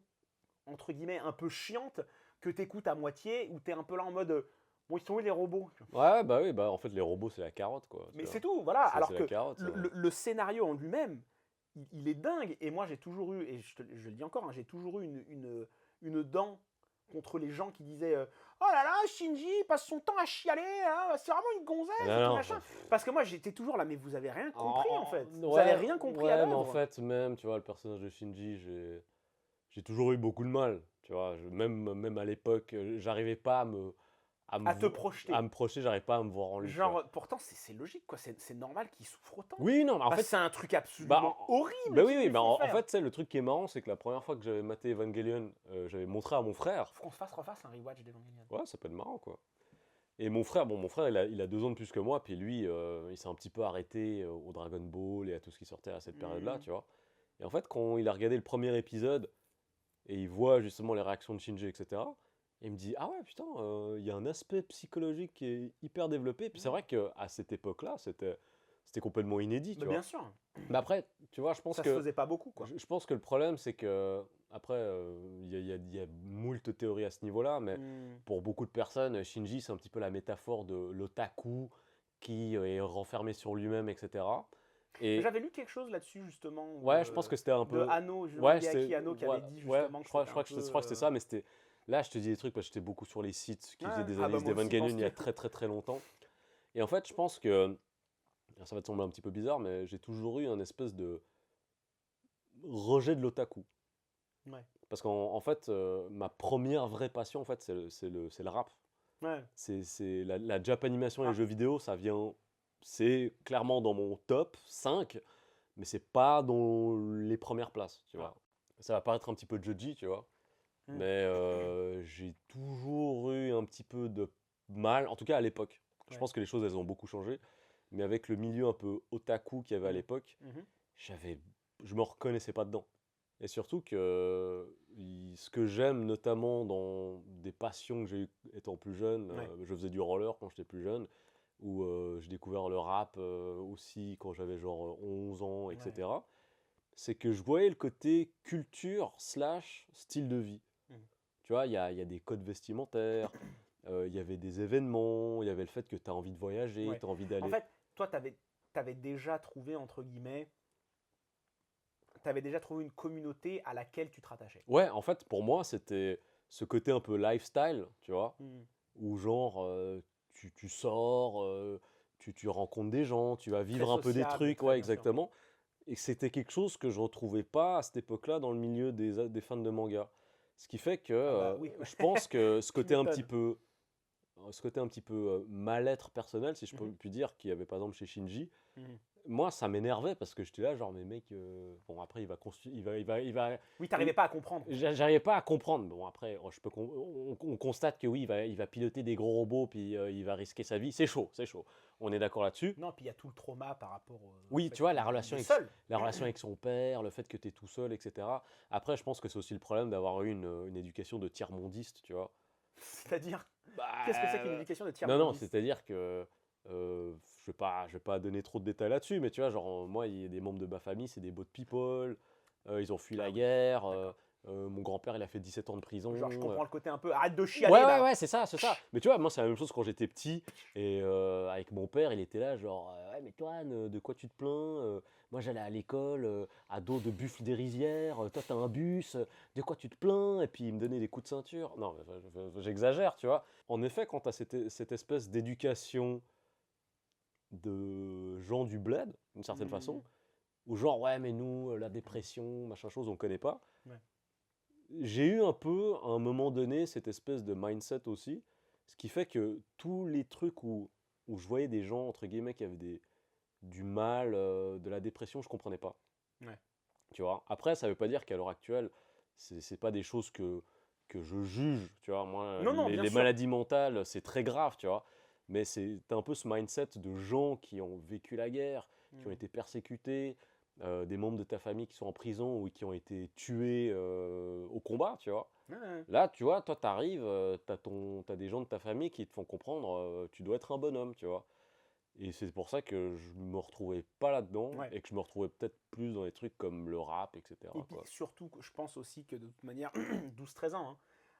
entre guillemets un peu chiantes que t'écoutes à moitié, où t'es un peu là en mode bon, ils sont où les robots? Ouais, bah oui, bah en fait les robots c'est la carotte quoi. Tu Mais vois. c'est tout, voilà. C'est Alors la que carotte. le scénario en lui-même, il est dingue. Et moi, j'ai toujours eu, et je le dis encore, hein, j'ai toujours eu une dent contre les gens qui disaient oh là là, Shinji il passe son temps à chialer, hein, c'est vraiment une gonzesse Non, et tout non, machin. Parce que moi, j'étais toujours là, mais vous avez rien compris en fait. Vous ouais, avez rien compris à ouais, mais en l'œuvre. fait, même, tu vois, le personnage de Shinji, j'ai toujours eu beaucoup de mal, tu vois. Même à l'époque, j'arrivais pas À te projeter. à me projeter, j'arrivais pas à me voir en lui, tu vois. Genre, pourtant, c'est logique, quoi. C'est normal qu'il souffre autant. Oui, non, mais en Parce que fait, c'est un truc bah, absolument horrible bah oui, qu'ils oui, lui bah font en faire. fait, tu sais, le truc qui est marrant, c'est que la première fois que j'avais maté Evangelion, j'avais montré à mon frère. Faut qu'on se refasse un rewatch d'Evangelion. Ouais, ça peut être marrant, quoi. Et mon frère, il a 2 ans de plus que moi, puis lui, il s'est un petit peu arrêté au Dragon Ball et à tout ce qui sortait à cette période-là, Mhm. tu vois. Et en fait, quand il a regardé le premier épisode, et il voit justement les réactions de Shinji, etc., il me dit, ah ouais, putain, il y a un aspect psychologique qui est hyper développé. Puis c'est vrai qu'à cette époque-là, c'était complètement inédit, Bah, tu bien vois. sûr, Mais après, tu vois, ça se faisait pas beaucoup, quoi. je pense que le problème, c'est que, après, il y a moult théories à ce niveau-là, mais Hmm. pour beaucoup de personnes, Shinji, c'est un petit peu la métaphore de l'otaku qui est renfermé sur lui-même, etc. Et J'avais lu quelque chose là-dessus, justement, ouais, je pense que c'était un de peu. Anno, Ouais, c'était. Hideaki Anno, qui Ouais, avait dit ouais, justement que je crois, c'était un peu. je crois que c'était ça, mais c'était. Là, je te dis des trucs parce que j'étais beaucoup sur les sites qui Ouais. faisaient des Ah bah analyses moi aussi, d'Evangelion parce il y a que. très très très longtemps. Et en fait, je pense que. Ça va te sembler un petit peu bizarre, mais j'ai toujours eu un espèce de rejet de l'otaku. Ouais. Parce qu'en fait, ma première vraie passion, en fait, c'est le rap. Ouais. C'est la Japanimation et les Ah. jeux vidéo, ça vient. C'est clairement dans mon top 5, mais c'est pas dans les premières places, tu Ah. vois. Ça va paraître un petit peu judgy, tu vois. Hmm. Mais j'ai toujours eu un petit peu de mal, en tout cas à l'époque. Je Ouais. pense que les choses, elles ont beaucoup changé. Mais avec le milieu un peu otaku qu'il y avait à Hmm. l'époque, Mhm. j'avais, je me reconnaissais pas dedans. Et surtout que ce que j'aime notamment dans des passions que j'ai eues étant plus jeune, Ouais. je faisais du roller quand j'étais plus jeune, ou j'ai découvert le rap aussi quand j'avais genre 11 ans, Ouais. etc. C'est que je voyais le côté culture slash style de vie. Mhm. Tu vois, il y a des codes vestimentaires, il y avait des événements, il y avait le fait que tu as envie de voyager, Ouais. tu as envie En d'aller. fait, toi, t'avais déjà trouvé, entre guillemets, t'avais déjà trouvé une communauté à laquelle tu te rattachais. Ouais, en fait, pour moi, c'était ce côté un peu lifestyle, tu vois, Hmm. où genre, tu sors, tu rencontres des gens, tu vas Très vivre un peu des sociable, trucs, très ouais, bien sûr. exactement. Et c'était quelque chose que je retrouvais pas à cette époque-là dans le milieu des fans de manga. Ce qui fait que Ah bah oui, je pense que tu m'étonnes. ce côté un petit peu mal-être personnel, si je peux Mhm. puis dire, qu'il y avait par exemple chez Shinji, Mhm. moi, ça m'énervait parce que j'étais là, genre, mais mec, bon, après, Oui, t'arrivais pas à comprendre. J'arrivais pas à comprendre. Bon, après, on constate que oui, il va piloter des gros robots, puis il va risquer sa vie. C'est chaud, c'est chaud. On est d'accord là-dessus. Non, puis il y a tout le trauma par rapport au Oui, fait tu vois, qu'il est seul. la relation avec son père, le fait que tu es tout seul, etc. Après, je pense que c'est aussi le problème d'avoir eu une éducation de tiers-mondiste, tu vois. C'est-à-dire, Bah, qu'est-ce que c'est qu'une éducation de non, non, tiers-mondiste? c'est-à-dire que je vais pas donner trop de détails là-dessus, mais tu vois, genre, moi, il y a des membres de ma famille, c'est des boat people, ils ont fui Ah la oui, guerre, d'accord. mon grand-père, il a fait 17 ans de prison. Genre, je comprends le côté un peu arrête de Ouais, chialer ouais, là. ouais, c'est ça, c'est ça. Mais tu vois, moi, c'est la même chose quand j'étais petit, et avec mon père, il était là, genre, ouais, mais toi, Anne, de quoi tu te plains? Moi, j'allais à l'école, à dos de buffle des rizières, toi, t'as un bus, de quoi tu te plains? Et puis, il me donnait des coups de ceinture. Non, mais, j'exagère, tu vois. En effet, quand t'as cette espèce d'éducation de gens du bled, d'une certaine Hmm, façon, où genre, ouais, mais nous, la dépression, machin chose, on connaît pas. ouais. J'ai eu un peu, à un moment donné, cette espèce de mindset aussi, ce qui fait que tous les trucs où je voyais des gens, entre guillemets, qui avaient du mal, de la dépression, je comprenais pas. Ouais. Tu vois. Après, ça veut pas dire qu'à l'heure actuelle, c'est pas des choses que je juge, tu vois. Moi, Non, non, bien les sûr. maladies mentales, c'est très grave, tu vois. Mais c'est un peu ce mindset de gens qui ont vécu la guerre, qui ont Hmm. été persécutés, des membres de ta famille qui sont en prison ou qui ont été tués au combat, tu vois. Ouais, ouais. Là, tu vois, toi, t'arrives, t'as des gens de ta famille qui te font comprendre, tu dois être un bonhomme, tu vois. Et c'est pour ça que je me retrouvais pas là-dedans Ouais. et que je me retrouvais peut-être plus dans des trucs comme le rap, Et etc., puis quoi. surtout, je pense aussi que de toute manière, 12-13 ans, hein,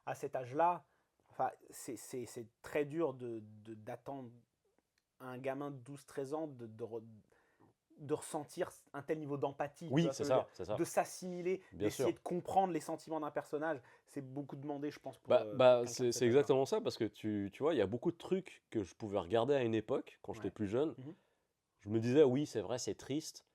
à cet âge-là, enfin, c'est très dur d'attendre à un gamin de 12-13 ans de ressentir un tel niveau d'empathie, tu Oui, vois ce que je veux dire? c'est ça, De s'assimiler, bien d'essayer sûr. de comprendre les sentiments d'un personnage, c'est beaucoup demandé, je pense, pour quelqu'un de C'est cet âge-là. exactement ça, parce que tu vois, il y a beaucoup de trucs que je pouvais regarder à une époque, quand j'étais Ouais. plus jeune. Mhm. Je me disais, oui, c'est vrai, c'est triste,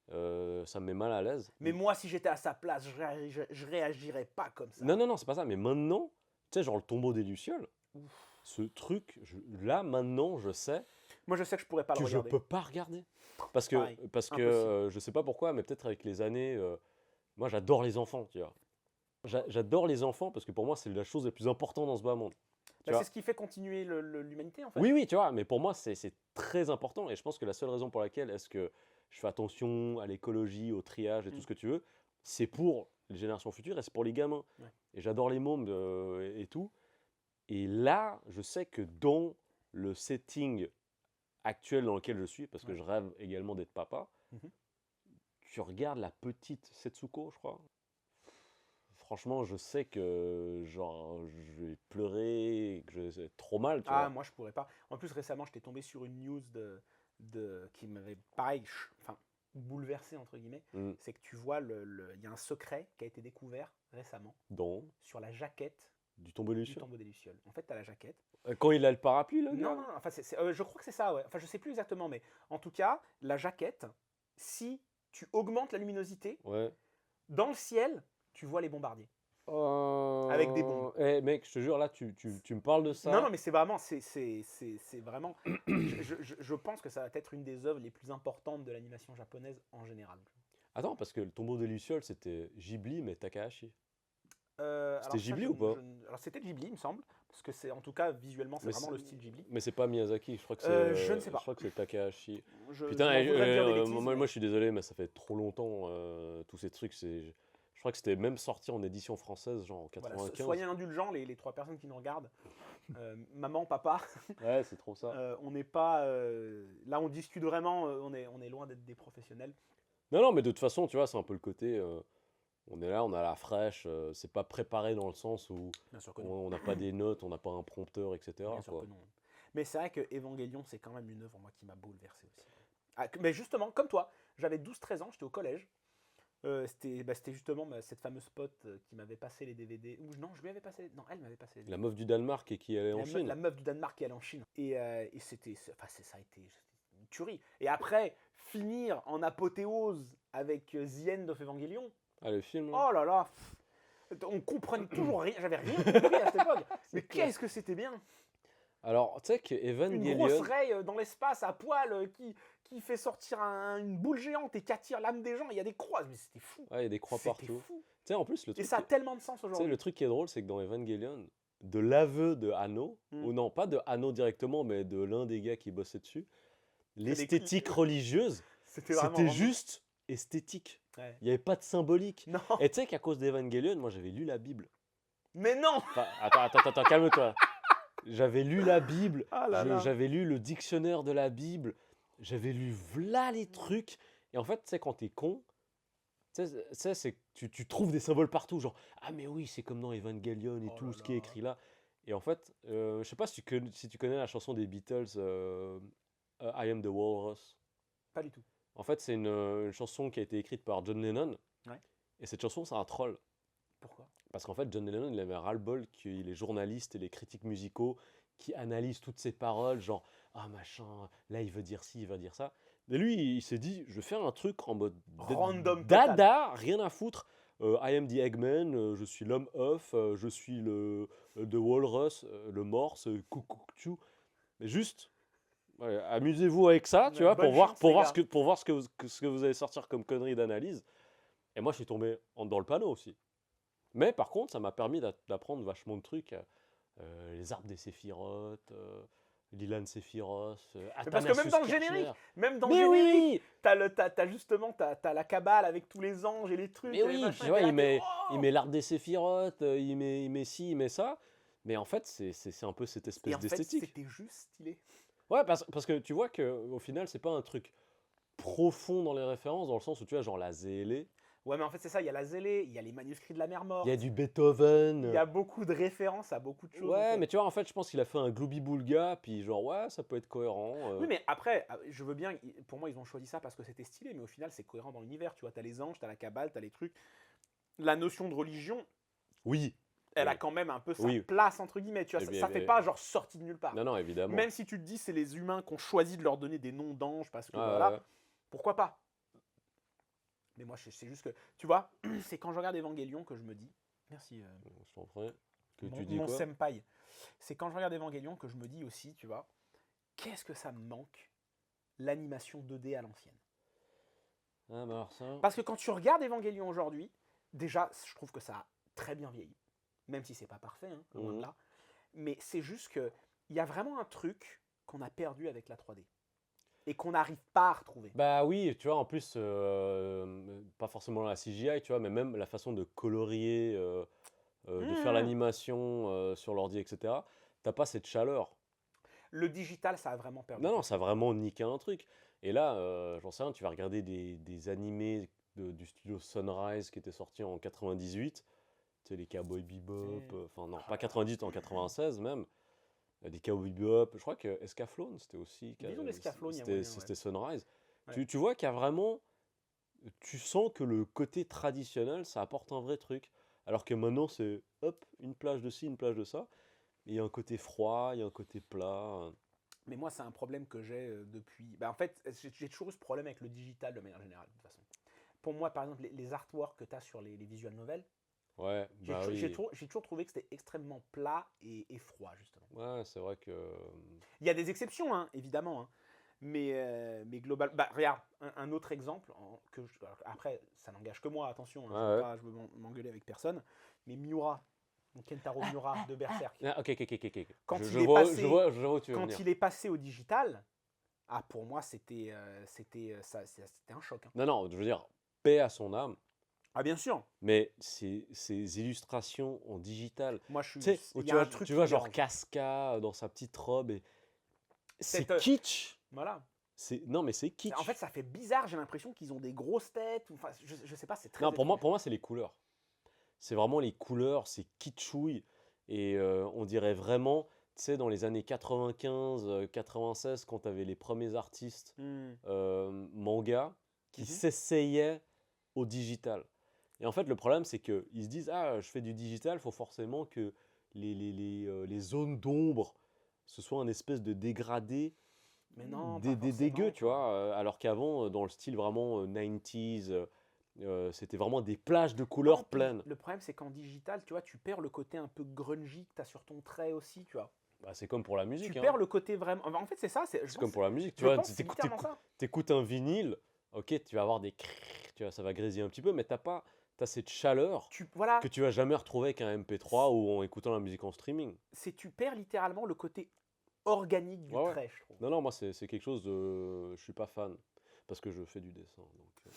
ça me met mal à l'aise. Mais moi, si j'étais à sa place, je réagirais pas comme Non, ça. non, non, c'est pas ça, mais maintenant, tu sais, genre le tombeau des Lucioles, Ouf. ce truc, là, maintenant, je sais Moi, je sais que je pourrais pas le que je regarder. peux pas regarder. Pareil, Parce que impossible. je sais pas pourquoi, mais peut-être avec les années, moi j'adore les enfants, tu vois. J'adore les enfants parce que pour moi c'est la chose la plus importante dans ce bas monde. Tu Bah, c'est vois. ce qui fait continuer l'humanité, en fait. Oui, oui, tu vois, mais pour moi c'est très important et je pense que la seule raison pour laquelle est-ce que je fais attention à l'écologie, au triage et tout Mm. ce que tu veux, c'est pour les générations futures et c'est pour les gamins. Ouais. Et j'adore les mômes et tout. Et là, je sais que dans le setting actuel dans lequel je suis, parce que Ouais. je rêve également d'être papa, Mhm. tu regardes la petite Setsuko, je crois. Franchement, je sais que genre je vais pleurer, que je vais être trop mal, tu Ah, vois. moi, je pourrais pas. En plus, récemment, j'étais tombé sur une news qui m'avait, pareil, enfin, bouleversé, entre guillemets. Mm. C'est que tu vois, il y a un secret qui a été découvert récemment Dans sur la jaquette du tombeau des du Lucioles. tombeau des Lucioles. En fait, tu as la jaquette. Quand il a le parapluie, le Non, gars. non, non, enfin, je crois que c'est ça, ouais. Enfin, je sais plus exactement, mais en tout cas, la jaquette, si tu augmentes la luminosité, Ouais. dans le ciel, tu vois les bombardiers avec des bombes. Eh mec, je te jure, là, tu me parles de Non, ça. non, mais c'est vraiment, c'est vraiment. Je pense que ça va être une des œuvres les plus importantes de l'animation japonaise en général. Attends, parce que le tombeau des Lucioles, c'était Ghibli, mais Takahashi. C'était Alors ça, Ghibli ou pas? alors c'était Ghibli, il me semble, parce que c'est en tout cas visuellement, c'est Mais vraiment le style Ghibli. mais c'est pas Miyazaki, je crois que Je ne sais je pas. crois que c'est Takahashi. Je Putain, m'en voudrais de dire des bêtises, moi mais je suis désolé, mais ça fait trop longtemps, tous ces trucs. Je crois que c'était même sorti en édition française, genre en voilà, soyez 95. indulgents, les trois personnes qui nous regardent, maman, papa, Ouais, c'est trop ça. on n'est pas là, on discute vraiment, on est loin d'être des professionnels. Non, non, mais de toute façon, tu vois, c'est un peu le côté. On est là, on a la fraîche, c'est pas préparé dans le sens où Bien sûr que non. on n'a pas des notes, on n'a pas un prompteur, Bien etc. sûr que quoi. non. Mais c'est vrai que Evangelion, c'est quand même une œuvre, moi, qui m'a bouleversé aussi. Ah, mais justement, comme toi, j'avais 12-13 ans, j'étais au collège. C'était justement cette fameuse pote qui m'avait passé les DVD. Ou non, je lui avais passé. Non, elle m'avait passé les La DVD. meuf du Danemark et qui allait en Chine. La meuf du Danemark qui allait en Chine. Et enfin, ça a été une tuerie. Et après, finir en apothéose avec The End of Evangelion. Ah, le film, là. Oh là là, on comprenait toujours rien. J'avais rien compris à cette époque. C'est Mais clair. qu'est-ce que c'était bien. Alors, tu sais que Une grosse Evangelion, raie dans l'espace à poil qui fait sortir une boule géante et qui attire l'âme des gens. Il y a des croix, mais c'était fou. ouais, il y a des croix C'était partout. fou. Tu sais, en plus, Et ça a tellement de sens tu sais, aujourd'hui. le truc qui est drôle, c'est que dans Evangelion, de l'aveu de Anno, ou non, pas de Anno directement, mais de l'un des gars qui bossait dessus, l'esthétique religieuse, C'était vraiment. c'était juste esthétique. Ouais. Il n'y avait pas de symbolique. Non. Et tu sais qu'à cause d'Evangelion, moi j'avais lu la Bible. Mais non. Enfin, attends, calme-toi. J'avais lu la Bible, Ah là là. j'avais lu le dictionnaire de la Bible, j'avais lu v'là les trucs. Et en fait, tu sais, quand t'es con, tu sais, c'est que tu trouves des symboles partout, genre ah mais oui, c'est comme dans Evangelion et Oh tout là ce qui est là. écrit là. Et en fait, je sais pas si tu connais la chanson des Beatles, I Am the Walrus. Pas du tout. En fait, c'est une chanson qui a été écrite par John Lennon. Ouais. Et cette chanson, c'est un troll. Pourquoi? Parce qu'en fait, John Lennon, il avait ras-le-bol que les journalistes et les critiques musicaux qui analysent toutes ses paroles, genre ah machin, là il veut dire ci, il veut dire ça. Et lui, il s'est dit, je vais faire un truc en mode Random dada, rien à foutre. I am the Eggman, je suis l'homme œuf, je suis The Walrus, le morse, coucou, mais juste, ouais, amusez-vous avec ça, tu Ouais, vois, bonne pour chance, voir les ce que vous allez sortir comme connerie d'analyse. Et moi, je suis tombé dans le panneau aussi. Mais par contre, ça m'a permis d'apprendre vachement de trucs. Les arbres des Séphiroth, Lilan Sephiroth, Mais parce que même dans le Athanasius générique, Kirchner. même dans Mais le générique, oui t'as justement la cabale avec tous les anges et les trucs. Mais et les oui, machins, tu vois, t'es là, il t'es, il oh. met l'arbre des Séphiroth, il met ci, il met ça. Mais en fait, c'est un peu cette Et espèce en fait, d'esthétique. c'était juste stylé. Ouais, parce que tu vois qu'au final, c'est pas un truc profond dans les références, dans le sens où tu vois, genre la zélé, Ouais, mais en fait, c'est ça. Il y a la zélée, il y a les manuscrits de la mer il morte. y a du Il Beethoven. y a beaucoup de références à beaucoup de choses. en Ouais, fait. mais tu vois, en fait, je pense qu'il a fait un Glooby-Boulga, puis genre, ouais, ça peut être cohérent. Oui, mais après, je veux bien. Pour moi, ils ont choisi ça parce que c'était stylé, mais au final, c'est cohérent dans l'univers. Tu vois, t'as les anges, t'as la cabale, t'as les trucs. La notion de religion, Oui. elle a Oui. quand même un peu sa Oui. place, entre guillemets. Tu vois, Eh bien, ça fait pas genre sorti de nulle part. Non, évidemment. Même si tu te dis, c'est les humains qui ont choisi de leur donner des noms d'anges parce que Ouais, voilà, ouais. pourquoi pas? Mais moi, c'est juste que, tu vois, c'est quand je regarde Evangelion que je me dis, merci, Je t'en prie. Que mon, tu dis mon quoi senpai, c'est quand je regarde Evangelion que je me dis aussi, tu vois, qu'est-ce que ça me manque, l'animation 2D à l'ancienne. Ah, bah alors ça. Parce que quand tu regardes Evangelion aujourd'hui, déjà, je trouve que ça a très bien vieilli, même si c'est pas parfait, hein, loin de là, mais c'est juste que il y a vraiment un truc qu'on a perdu avec la 3D et qu'on n'arrive pas à retrouver. Bah oui, tu vois, en plus, pas forcément la CGI, tu vois, mais même la façon de colorier, de faire l'animation sur l'ordi, etc. T'as pas cette chaleur. Le digital, ça a vraiment perdu. Non, ça a vraiment niqué un truc. Et là, j'en sais rien, tu vas regarder des animés du studio Sunrise qui étaient sortis en 98, tu sais, les Cowboy Bebop, enfin non, pas 98, en 96 même. Des Cowboy Bebop, je crois que Escaflowne, c'était aussi. Disons l'Escaflowne, il y a moyen, C'était Sunrise. Ouais. Tu vois qu'il y a vraiment. Tu sens que le côté traditionnel, ça apporte un vrai truc. Alors que maintenant, c'est hop, une plage de ci, une plage de ça. Et il y a un côté froid, il y a un côté plat. Mais moi, c'est un problème que j'ai depuis. Bah, en fait, j'ai toujours eu ce problème avec le digital de manière générale, de toute façon. Pour moi, par exemple, les artworks que tu as sur les visual novels, Ouais, bah oui. j'ai toujours trouvé que c'était extrêmement plat et froid, justement. Ouais, c'est vrai que. Il y a des exceptions, hein, évidemment. Hein. Mais global. Bah, regarde, un autre exemple, alors, après, ça n'engage que moi, attention, hein, je veux m'engueuler avec personne. Mais Miura, donc Kentaro Miura de Berserk. Ah, ok. Quand Je il vois où tu veux quand venir. il est passé au digital, pour moi, c'était un choc. Hein. Non, je veux dire, paix à son âme. Ah, bien sûr. Mais ces illustrations en digital, Moi, je suis. tu sais, où il y a un truc tu vois qui genre dérange. Casca dans sa petite robe et c'est Cette, kitsch. Voilà. Non mais c'est kitsch. En fait, ça fait bizarre. J'ai l'impression qu'ils ont des grosses têtes. Enfin, je sais pas. C'est très. Non, étrange. pour moi c'est les couleurs. C'est vraiment les couleurs, c'est kitschouille et on dirait vraiment, tu sais, dans les années 95, 96, quand tu avais les premiers artistes manga qui s'essayaient au digital. Et en fait, le problème, c'est qu'ils se disent, ah, je fais du digital, il faut forcément que les zones d'ombre, ce soit un espèce de dégradé Mais non, dégueu, tu vois. Alors qu'avant, dans le style vraiment 90s, c'était vraiment des plages de couleurs pleines. Le problème, c'est qu'en digital, tu vois, tu perds le côté un peu grungy que tu as sur ton trait aussi, tu vois. Bah, c'est comme pour la musique. Tu Hein. perds le côté vraiment. Enfin, en fait, c'est ça. C'est comme pour la musique. Tu Je vois, pense que c'est littéralement ça. t'écoutes un vinyle, ok, tu vas avoir des crrrr, tu vois, ça va grésiller un petit peu, mais t'as cette chaleur Voilà, que tu vas jamais retrouver avec un MP3 ou en écoutant la musique en streaming. tu perds littéralement le côté organique du Ouais, ouais. trait, je trouve. Non, moi c'est quelque chose de. Je suis pas fan. Parce que je fais du dessin. Donc,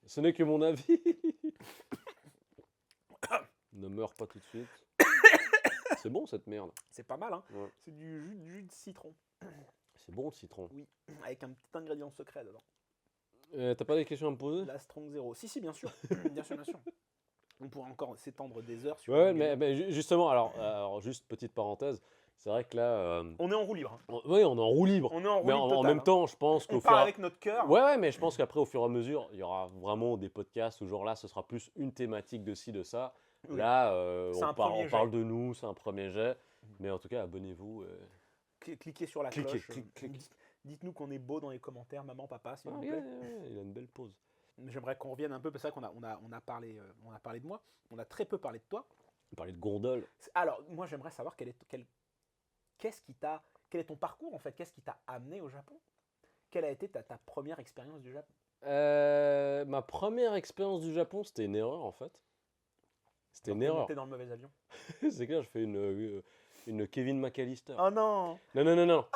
ce n'est que mon avis. Ne meurs pas tout de suite. C'est bon cette merde. C'est pas mal, hein. Ouais. C'est du jus de citron. C'est bon le citron. Oui, avec un petit ingrédient secret dedans. T'as pas des questions à me poser? La Strong Zero. Si, bien sûr. bien sûr, bien sûr. On pourrait encore s'étendre des heures sur. Ouais, mais justement, alors, juste petite parenthèse. C'est vrai que là. On est en roue libre. Oui, on est en roue libre. On est en roue Mais libre en total, même hein. temps, je pense On qu'au part avec notre cœur. Ouais, mais je pense qu'après, au fur et à mesure, il y aura vraiment des podcasts où, genre là, ce sera plus une thématique de ci, de ça. Oui. Là, C'est un on premier parle jet. de nous, c'est un premier jet. Mais en tout cas, abonnez-vous. Cliquez sur la Cliquez, cloche. cliquez. Dites-nous qu'on est beau dans les commentaires, maman, papa, s'il Ah, vous ouais, plaît. ouais, il a une belle pause. J'aimerais qu'on revienne un peu, parce qu'on a parlé de moi. On a très peu parlé de toi. On parlait de gondole. Alors, moi, j'aimerais savoir qu'est-ce qui t'a. Quel est ton parcours, en fait? Qu'est-ce qui t'a amené au Japon? Quelle a été ta première expérience du Japon? Ma première expérience du Japon, c'était une erreur en fait. C'était une erreur. T'es dans le mauvais avion. C'est clair, je fais une Kevin McAllister. Oh non! Non.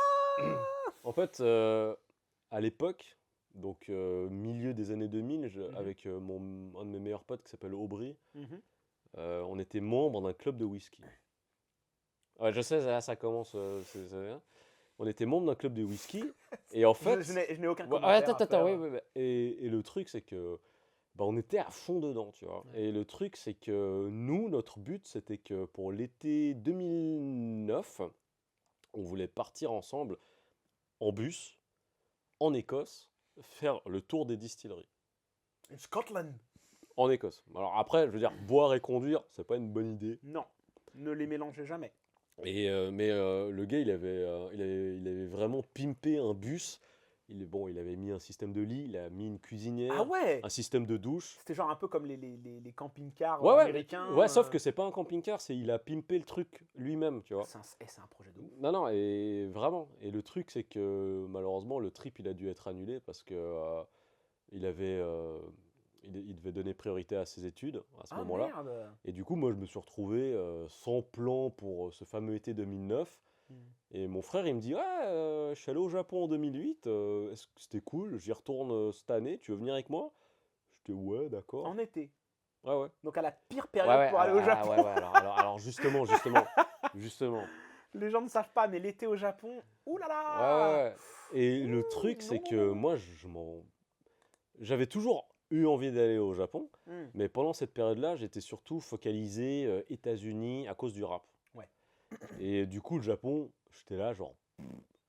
En fait, à l'époque, donc milieu des années 2000, avec un de mes meilleurs potes qui s'appelle Aubry, on était membre d'un club de whisky. Ouais, je sais, ça commence. On était membre d'un club de whisky. Et en fait. Je n'ai aucun Ouais, commentaire. attends, ouais. Et le truc, c'est que. Bah, on était à fond dedans, tu vois. Ouais. Et le truc, c'est que nous, notre but, c'était que pour l'été 2009, on voulait partir ensemble en bus, en Écosse, faire le tour des distilleries. Scotland. En Écosse. Alors après, je veux dire, boire et conduire, c'est pas une bonne idée. Non, ne les mélangez jamais. Mais le gars, il avait vraiment pimpé un bus. Il avait mis un système de lit, il a mis une cuisinière, Ah ouais! un système de douche. C'était genre un peu comme les camping-cars Ouais, américains. ouais, sauf que c'est pas un camping-car, il a pimpé le truc lui-même, tu vois. C'est un projet de ouf. Non, et vraiment. Et le truc, c'est que malheureusement, le trip, il a dû être annulé parce que il devait donner priorité à ses études à ce moment-là. Merde! Et du coup, moi, je me suis retrouvé sans plan pour ce fameux été 2009. Et mon frère, il me dit, ouais, je suis allé au Japon en 2008, est-ce que c'était cool, j'y retourne cette année, tu veux venir avec moi? J'étais, ouais, d'accord. En été. Ouais. Donc à la pire période pour aller au Japon. Ouais. Alors justement. Les gens ne savent pas, mais l'été au Japon, oulala! Ouais. Et le truc, c'est que moi, j'avais toujours eu envie d'aller au Japon, mais pendant cette période-là, j'étais surtout focalisé États-Unis à cause du rap. Ouais. Et du coup, le Japon, j'étais là, genre,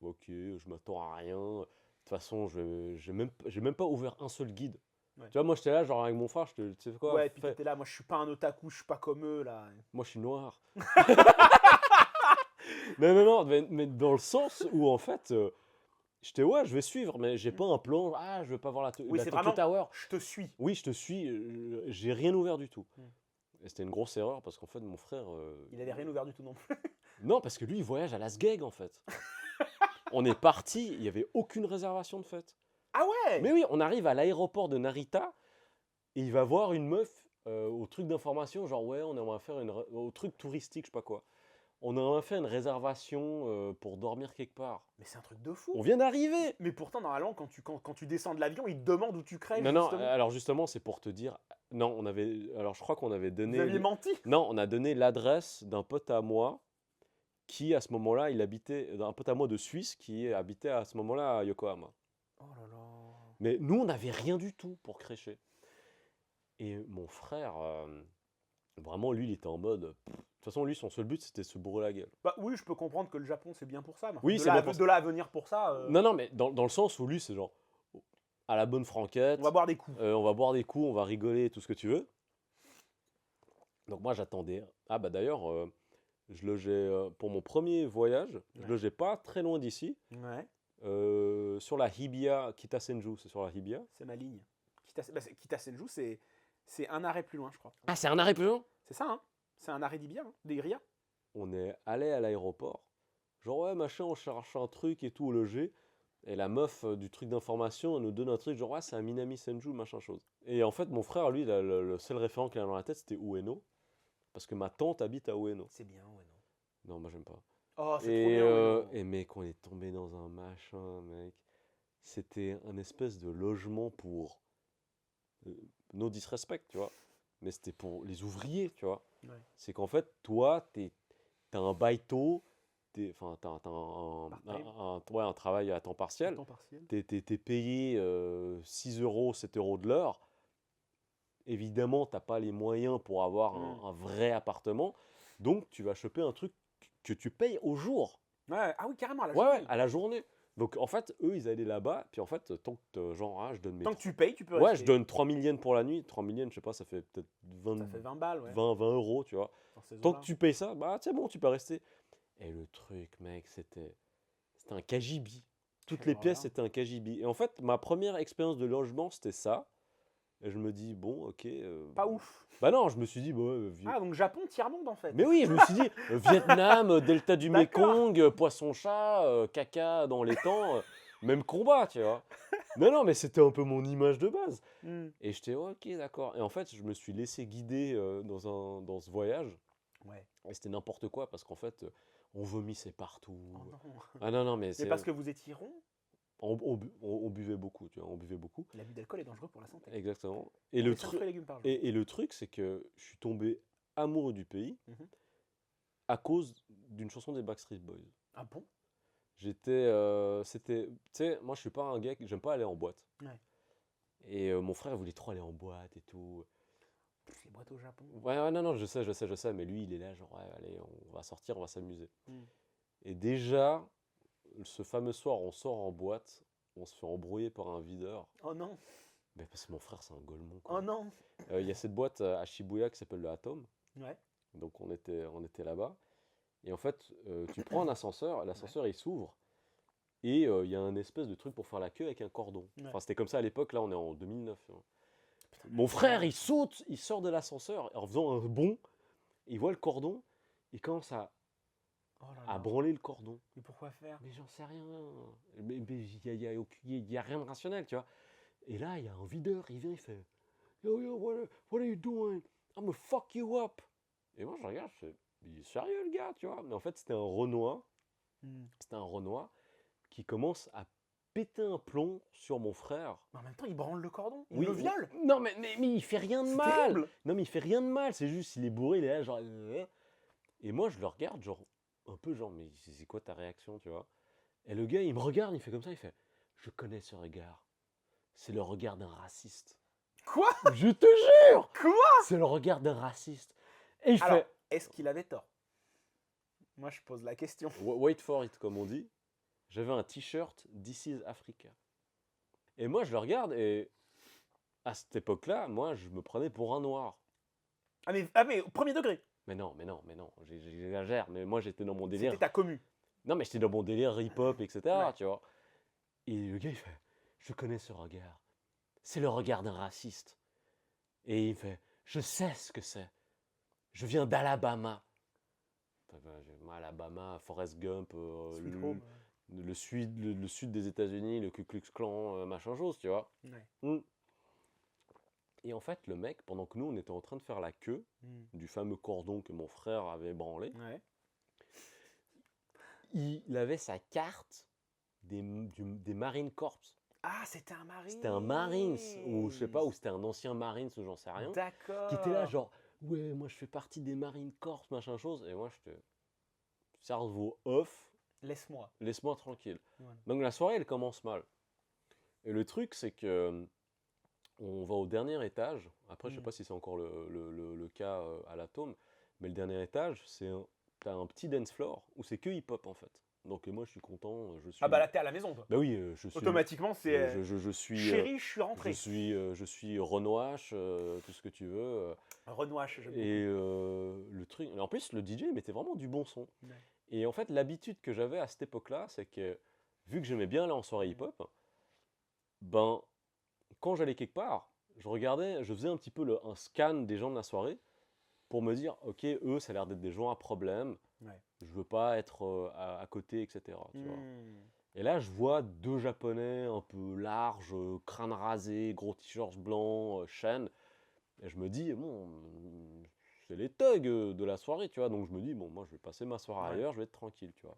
ok, je m'attends à rien. De toute façon, j'ai même pas ouvert un seul guide. Ouais. Tu vois, moi, j'étais là, genre, avec mon frère, tu sais quoi? Ouais, puis t'étais là, moi je suis pas un otaku, je suis pas comme eux là. Moi, je suis noir. Non, mais dans le sens où, en fait, j'étais, ouais, je vais suivre, mais j'ai pas un plan, je veux pas voir la Tokyo Tower. Je te suis. Oui, je te suis, j'ai rien ouvert du tout. Et c'était une grosse erreur parce qu'en fait, mon frère. Il avait rien ouvert du tout non plus. Non, parce que lui, il voyage à Las Vegas en fait. On est parti, il n'y avait aucune réservation de fête. Ah ouais! Mais oui, on arrive à l'aéroport de Narita et il va voir une meuf au truc d'information, genre ouais, on aimerait faire au truc touristique, je sais pas quoi. On aimerait faire une réservation pour dormir quelque part. Mais c'est un truc de fou. On vient d'arriver. Mais pourtant, normalement, quand tu descends de l'avion, ils te demandent où tu crèves. Non, alors justement, c'est pour te dire. Non, alors je crois qu'on avait donné. Vous aviez menti? Non, on a donné l'adresse d'un pote à moi qui, à ce moment-là, un pote à moi de Suisse qui habitait à ce moment-là à Yokohama. Oh là là. Mais nous, on n'avait rien du tout pour crécher. Et mon frère, vraiment, lui, il était en mode. De toute façon, lui, son seul but, c'était se bourrer la gueule. Bah oui, je peux comprendre que le Japon, c'est bien pour ça. Mais oui, de c'est bien pour ça. De là à venir pour ça. Non, mais dans le sens où lui, c'est genre. À la bonne franquette. On va boire des coups. On va boire des coups, on va rigoler, tout ce que tu veux. Donc moi, j'attendais. Ah bah d'ailleurs, je logeais pour mon premier voyage, je logeais pas très loin d'ici. Ouais. Sur la Hibiya, Kitasenju, c'est sur la Hibiya. C'est ma ligne. Kitasenju, c'est un arrêt plus loin, je crois. Ah, c'est un arrêt plus loin? C'est ça, hein? C'est un arrêt d'Hibiya, hein, d'Iria. On est allé à l'aéroport. Genre, ouais, machin, on cherche un truc et tout au logé. Et la meuf du truc d'information, elle nous donne un truc, genre, ouais, c'est un Minami Senju, machin chose. Et en fait, mon frère, lui, le seul référent qu'il a dans la tête, c'était Ueno. Parce que ma tante habite à Ueno. C'est bien, ouais, non. Non, moi, j'aime pas. Oh, c'est trop bien, ouais, non. Et mec, on est tombé dans un machin, mec. C'était un espèce de logement pour. No disrespect, tu vois. Mais c'était pour les ouvriers, tu vois. Ouais. C'est qu'en fait, toi, t'as un baito, enfin, t'as Part-time. ouais, un travail à temps partiel. Temps partiel. T'es payé 6 euros, 7 euros de l'heure. Évidemment, t'as pas les moyens pour avoir un vrai appartement. Donc, tu vas choper un truc que tu payes au jour. Ouais. Ah oui, carrément, à la Ouais, journée. ouais, à la journée. Donc, en fait, eux, ils allaient là-bas. Puis, en fait, tant que, genre, je donne mes. Tant que tu payes, tu peux Ouais, rester. je donne 3000 yens pour la nuit. 3000 yens, je sais pas, ça fait peut-être Ça fait 20 balles, ouais. 20 euros, tu vois. Dans ces Tant eaux-là. que tu payes ça, bah, c'est bon, tu peux rester. Et le truc, mec, c'était un KGB. Toutes Quelle les pièces, horreur. c'était un KGB. Et en fait, ma première expérience de logement, c'était ça. Et je me dis, bon, ok. Pas ouf. Bah non, je me suis dit, bah, Ah, donc Japon, tiers-monde, en fait. mais oui, je me suis dit, Vietnam, Delta du D'accord. Mékong, poisson-chat, caca dans l'étang, même combat, tu vois. Non, mais c'était un peu mon image de base. Hmm. Et j'étais, ok, d'accord. Et en fait, je me suis laissé guider dans ce voyage. Ouais. Et c'était n'importe quoi, parce qu'en fait, on vomissait partout. Oh non. Ah non, mais Mais c'est... parce que vous étiez rond, on buvait beaucoup, tu vois, on buvait beaucoup. l'abus d'alcool est dangereux pour la santé. Exactement. On met 5 fruits et légumes par jour. Et le truc, c'est que je suis tombé amoureux du pays Mhm. à cause d'une chanson des Backstreet Boys. Ah bon? C'était, tu sais, moi je suis pas un gars, j'aime pas aller en boîte. Ouais. Et mon frère voulait trop aller en boîte et tout. Pff, les boîtes au Japon. Ouais, non, je sais, mais lui il est là, genre, ouais, allez, on va sortir, on va s'amuser. Hmm. Et déjà, ce fameux soir, on sort en boîte, on se fait embrouiller par un videur. Oh non. Mais parce que mon frère, c'est un golemon, Oh quoi. non. Il y a cette boîte à Shibuya qui s'appelle le Atom. Ouais. Donc on était là-bas. Et en fait, tu prends un ascenseur, l'ascenseur il s'ouvre. Et il y a un espèce de truc pour faire la queue avec un cordon. Ouais. Enfin, c'était comme ça à l'époque, là on est en 2009. Tu vois. Putain, Mon frère, il saute, il sort de l'ascenseur en faisant un bond, il voit le cordon, il commence oh là à là. branler le cordon. Mais pourquoi faire? Mais j'en sais rien. Mais il y a rien de rationnel, tu vois. Et là, il y a un videur, il vient, il fait Yo, what are you doing? I'm gonna fuck you up. Et moi, je regarde, je fais il est sérieux, le gars, tu vois. Mais en fait, c'était un Renoir. Hmm. C'était un Renoir qui commence à péter un plomb sur mon frère. Mais en même temps, il branle le cordon. Il Oui, le viole. non, mais il fait rien de C'est mal. terrible. Non, mais il fait rien de mal. C'est juste, il est bourré, il est là, genre. Et moi, je le regarde, genre, un peu, genre, mais c'est quoi ta réaction, tu vois? Et le gars, il me regarde, il fait comme ça, il fait je connais ce regard. C'est le regard d'un raciste. Quoi? Je te jure! Quoi? C'est le regard d'un raciste. Et il Alors, fait est-ce qu'il avait tort? Moi, je pose la question. wait for it, comme on dit. J'avais un t-shirt This is Africa. Et moi, je le regarde et à cette époque-là, moi, je me prenais pour un noir. Ah mais au premier degré. Mais non, j'exagère. Mais moi, j'étais dans mon délire. C'était ta commu. Non, mais j'étais dans mon délire hip-hop, etc. Ouais. Tu vois. Et le gars, il fait je connais ce regard. C'est le regard d'un raciste. Et il fait je sais ce que c'est. Je viens d'Alabama. Alabama, Forrest Gump, Sweet Home. le sud des États-Unis, le Ku Klux Klan, machin chose, tu vois. Ouais. Et en fait, le mec, pendant que nous, on était en train de faire la queue du fameux cordon que mon frère avait branlé, Ouais. il avait sa carte des Marine Corps. Ah, c'était un Marine. C'était un Marines, ou je sais pas, ou c'était un ancien Marines, ou j'en sais rien. D'accord. Qui était là, genre, ouais, moi je fais partie des Marine Corps, machin chose. Et moi, je te. Cerveau off, Laisse-moi. laisse-moi tranquille. Voilà. Donc la soirée, elle commence mal. Et le truc, c'est que on va au dernier étage. Après, je sais pas si c'est encore le cas à l'Atome, mais le dernier étage, t'as un petit dance floor où c'est que hip-hop en fait. Donc moi, je suis content. Je suis... Ah bah là, t'es à la maison, toi. Bah oui, je suis. Automatiquement, c'est. Je suis. Chérie, je suis rentré. Je suis Renoir, tout ce que tu veux. Renoir, j'aime beaucoup. Et le truc. En plus, le DJ mettait vraiment du bon son. Ouais. Et en fait, l'habitude que j'avais à cette époque-là, c'est que vu que j'aimais bien aller en soirée hip-hop, ben quand j'allais quelque part, je faisais un petit peu un scan des gens de la soirée pour me dire, ok, eux, ça a l'air d'être des gens à problème. Ouais. Je veux pas être à côté, etc. Tu vois. Hmm. Et là, je vois deux Japonais un peu larges, crâne rasé, gros t-shirts blancs, chaîne. Et je me dis, bon, c'est les thugs de la soirée, tu vois. Donc je me dis, bon, moi, je vais passer ma soirée Ouais. ailleurs, je vais être tranquille, tu vois.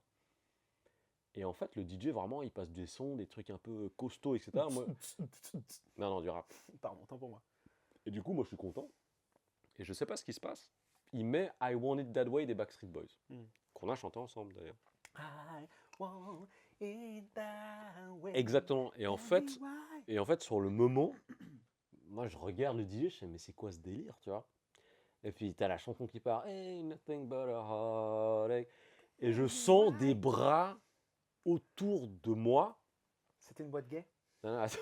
Et en fait, le DJ, vraiment, il passe des sons, des trucs un peu costauds, etc. Moi, non, non, du rap. Pardon, tant pour moi. Et du coup, moi, je suis content. Et je sais pas ce qui se passe. Il met I Want It That Way des Backstreet Boys. Hmm. Qu'on a chanté ensemble, d'ailleurs. I want it that way. Exactement. Et en Tell me fait, why. sur le moment, moi, je regarde le DJ, je sais, mais c'est quoi ce délire, tu vois? Et puis, t'as la chanson qui part, Ain't nothing but a heartache. Et je Tell me sens des why. bras autour de moi. C'était une boîte gay? Non, non, attends.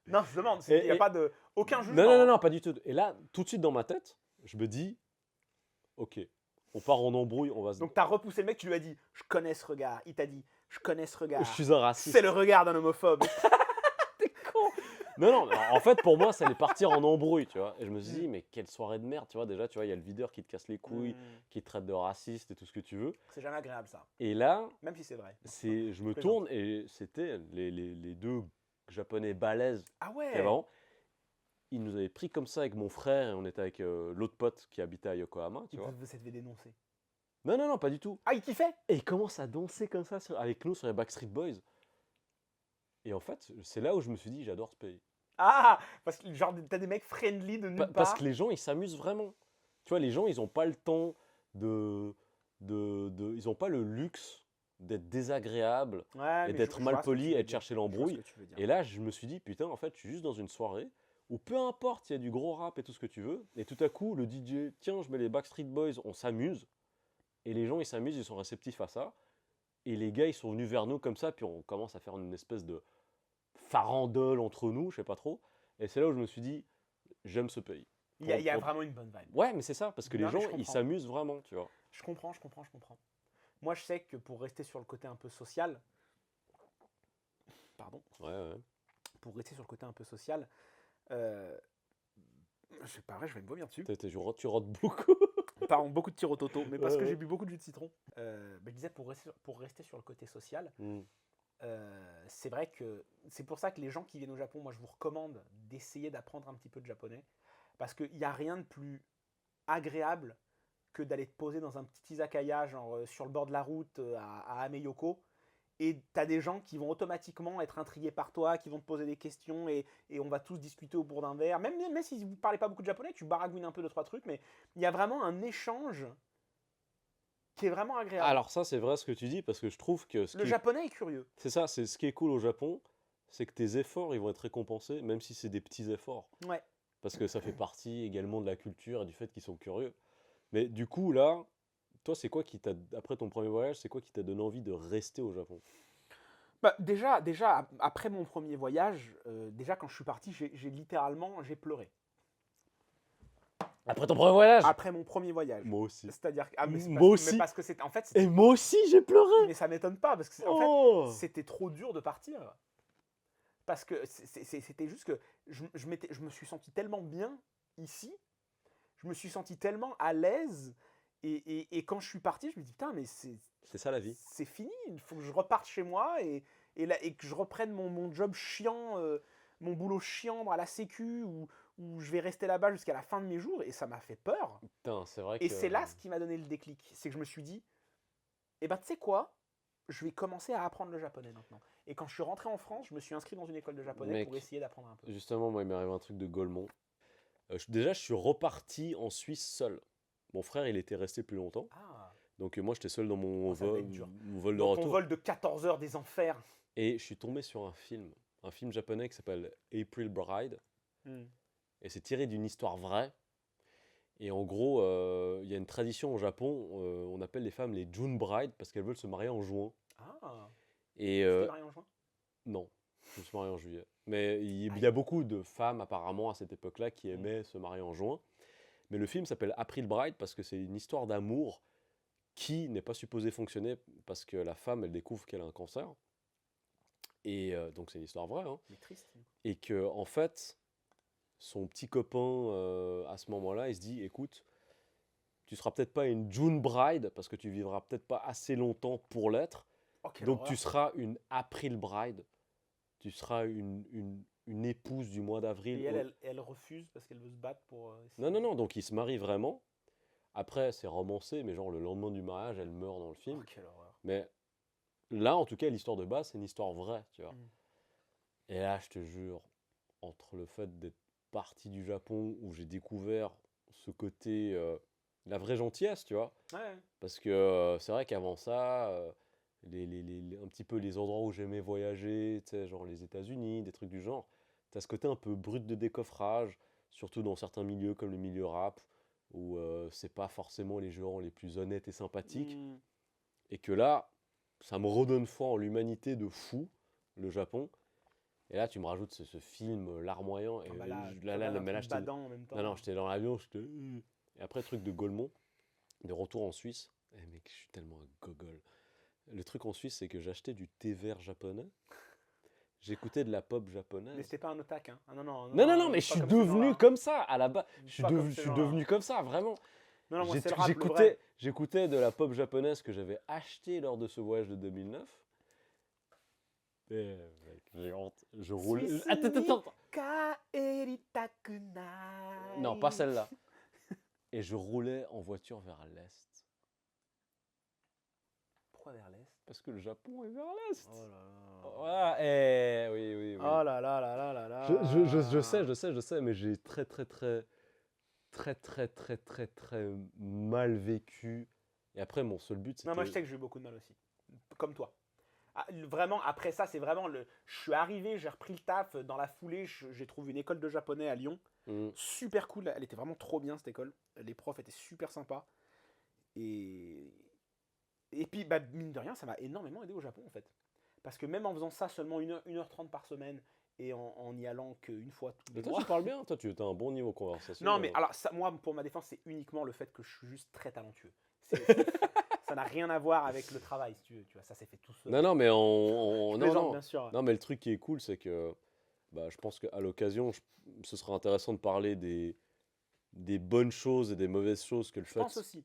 Non, je demande. Il n'y a Et- pas de. Aucun non, jugement. non, non, Hein. non, pas du tout. Et là, tout de suite dans ma tête, je me dis, ok, on part en embrouille, on va se. Donc t'as repoussé le mec, tu lui as dit, je connais ce regard. Il t'a dit, je connais ce Je regard. suis un raciste. C'est le regard d'un homophobe. Non, non, en fait, pour moi, ça allait partir en embrouille, tu vois. Et je me suis dit, mais quelle soirée de merde, tu vois. Déjà, tu vois, il y a le videur qui te casse les couilles, Hmm. qui te traite de raciste et tout ce que tu veux. C'est jamais agréable ça. Et là, Même si c'est vrai. je me plaisante. tourne et c'était les deux japonais balèzes Ah qu'il y avait ouais. avant. Ils nous avaient pris comme ça avec mon frère et on était avec l'autre pote qui habitait à Yokohama, tu vois. Vous devait dénoncer. Non, non, non, pas du tout. Ah, il kiffait. Et ils commencent à danser comme ça avec nous sur les Backstreet Boys. Et en fait, c'est là où je me suis dit, j'adore ce pays. Ah, parce que genre t'as des mecs friendly de nulle Parce part. que les gens, ils s'amusent vraiment. Tu vois, les gens, ils n'ont pas le temps ils n'ont pas le luxe d'être désagréables Ouais, et mais d'être je vois mal ce que tu polis veux et de dire. chercher Je vois ce l'embrouille. que tu veux dire. Et là, je me suis dit, putain, en fait, je suis juste dans une soirée où peu importe, il y a du gros rap et tout ce que tu veux. Et tout à coup, le DJ, tiens, je mets les Backstreet Boys, on s'amuse. Et les gens, ils s'amusent, ils sont réceptifs à ça. Et les gars, ils sont venus vers nous comme ça, puis on commence à faire une espèce de farandole entre nous, je sais pas trop. Et c'est là où je me suis dit, j'aime ce pays. Il y a vraiment une bonne vibe. Ouais, mais c'est ça, parce que Non, les mais gens, je ils comprends. s'amusent vraiment, tu vois. Je comprends. Moi, je sais que pour rester sur le côté un peu social, pardon, Ouais, ouais. pour rester sur le côté un peu social, euh, c'est pareil, je vais me vomir dessus. Tu rotes beaucoup. Pardon, beaucoup de tirototo, mais parce Ouais, que ouais. j'ai bu beaucoup de jus de citron. Je disais, pour rester sur le côté social, Mm. c'est vrai que c'est pour ça que les gens qui viennent au Japon, moi je vous recommande d'essayer d'apprendre un petit peu de japonais, parce qu'il n'y a rien de plus agréable que d'aller te poser dans un petit izakaya, genre sur le bord de la route à Ameyoko, et tu as des gens qui vont automatiquement être intrigués par toi, qui vont te poser des questions, et on va tous discuter au bout d'un verre. Même si vous ne parlez pas beaucoup de japonais, tu baragouines un peu deux, trois trucs, mais il y a vraiment un échange qui est vraiment agréable. Alors ça, c'est vrai ce que tu dis, parce que je trouve que Le japonais est curieux. c'est ça, c'est ce qui est cool au Japon, c'est que tes efforts, ils vont être récompensés, même si c'est des petits efforts. Ouais. Parce que ça fait partie également de la culture et du fait qu'ils sont curieux. Mais du coup, là, toi, c'est quoi qui t'a, après ton premier voyage, c'est quoi qui t'a donné envie de rester au Japon? Bah, déjà, après mon premier voyage, déjà quand je suis parti, j'ai pleuré. Après ton premier voyage? Après mon premier voyage. Moi aussi. C'est-à-dire que, Moi aussi. mais parce que c'était, en fait, Et moi aussi, j'ai pleuré. mais ça m'étonne pas parce que Oh. en fait, c'était trop dur de partir. Parce que c'était juste que je me suis senti tellement bien ici, je me suis senti tellement à l'aise, et quand je suis parti, je me dis putain, mais C'est ça la vie. c'est fini, il faut que je reparte chez moi et que je reprenne mon job chiant, mon boulot chiant à la sécu, où je vais rester là-bas jusqu'à la fin de mes jours, et ça m'a fait peur. Putain, c'est vrai Et que... c'est là ce qui m'a donné le déclic, c'est que je me suis dit, eh ben tu sais quoi, je vais commencer à apprendre le japonais maintenant. Et quand je suis rentré en France, je me suis inscrit dans une école de japonais Mec, pour essayer d'apprendre un peu. Justement, moi, il m'est arrivé un truc de Golemont. Déjà, je suis reparti en Suisse seul. Mon frère, il était resté plus longtemps. Ah, Donc moi, j'étais seul dans mon ça devait être dur. vol de dans ton retour. vol de 14 heures des enfers. Et je suis tombé sur un film japonais qui s'appelle April Bride. Hmm. Et c'est tiré d'une histoire vraie. Et en gros, il y a une tradition au Japon, on appelle les femmes les June Bride parce qu'elles veulent se marier en juin. Ah, Et tu t'es marié en juin? non, je me suis marié en juillet. Mais il y a beaucoup de femmes apparemment à cette époque-là qui aimaient se marier en juin. Mais le film s'appelle April Bride parce que c'est une histoire d'amour qui n'est pas supposée fonctionner parce que la femme, elle découvre qu'elle a un cancer. Et donc c'est une histoire vraie. Hein. Mais triste. Et que en fait, son petit copain, à ce moment-là, il se dit, écoute, tu seras peut-être pas une June bride parce que tu vivras peut-être pas assez longtemps pour l'être. Oh, quelle Donc horreur. tu seras une April bride. Tu seras une épouse du mois d'avril. Et elle refuse parce qu'elle veut se battre pour. Non, non, non. Donc ils se marient vraiment. Après, c'est romancé, mais genre le lendemain du mariage, elle meurt dans le film. Oh, quelle horreur. Mais là, en tout cas, l'histoire de base, c'est une histoire vraie, tu vois. Mm. Et là, je te jure, entre le fait d'être parti du Japon, où j'ai découvert ce côté, la vraie gentillesse, tu vois. Ouais. Parce que c'est vrai qu'avant ça, un petit peu les endroits où j'aimais voyager, tu sais, genre les États-Unis, des trucs du genre, t'as ce côté un peu brut de décoffrage, surtout dans certains milieux comme le milieu rap, où c'est pas forcément les gens les plus honnêtes et sympathiques. Mm. Et que là, ça me redonne foi en l'humanité de fou, le Japon. Et là, tu me rajoutes ce film larmoyant. Et Ah bah là, mais là, j'étais. badant en même temps. Non, non, j'étais dans l'avion, j'étais. Et après, truc de Gaulmont, de retour en Suisse. Eh mec, je suis tellement un gogol. Le truc en Suisse, c'est que j'achetais du thé vert japonais. J'écoutais de la pop japonaise. Mais c'était pas un otak, hein. Ah, non, non, Non, mais je suis devenu comme ça, à la base. Je suis devenu comme ça, vraiment. Non, non, moi, c'est le rap, le vrai. J'écoutais de la pop japonaise que j'avais acheté lors de ce voyage de 2009. Et mec, j'ai honte. Je roule. Attends. Non, pas celle-là. Et je roulais en voiture vers l'est. Pourquoi vers l'est? Parce que le Japon est vers l'est. Oh là là. Ah, oui. Oh là là là là là là. Je sais, mais j'ai très mal vécu. Et après, mon seul but, c'était... Non, moi, je sais que j'ai eu beaucoup de mal aussi. Comme toi. Ah, vraiment, après ça, c'est vraiment le... Je suis arrivé, j'ai repris le taf. Dans la foulée, j'ai trouvé une école de japonais à Lyon. Super cool. Elle était vraiment trop bien, cette école. Les profs étaient super sympas. Et puis, bah, mine de rien, ça m'a énormément aidé au Japon, en fait. Parce que même en faisant ça seulement 1h30 par semaine et en y allant qu'une fois tous les Mais toi, mois... tu parles bien. Toi, tu as un bon niveau de conversation. Non, mais alors, ça, moi, pour ma défense, c'est uniquement le fait que je suis juste très talentueux. Ça n'a rien à voir avec le travail, si tu veux. Tu vois, ça s'est fait tout seul. Non, mais Je plaisante, bien sûr. Non, mais le truc qui est cool, c'est que bah, je pense qu'à l'occasion, ce sera intéressant de parler des bonnes choses et des mauvaises choses que le fait pense aussi.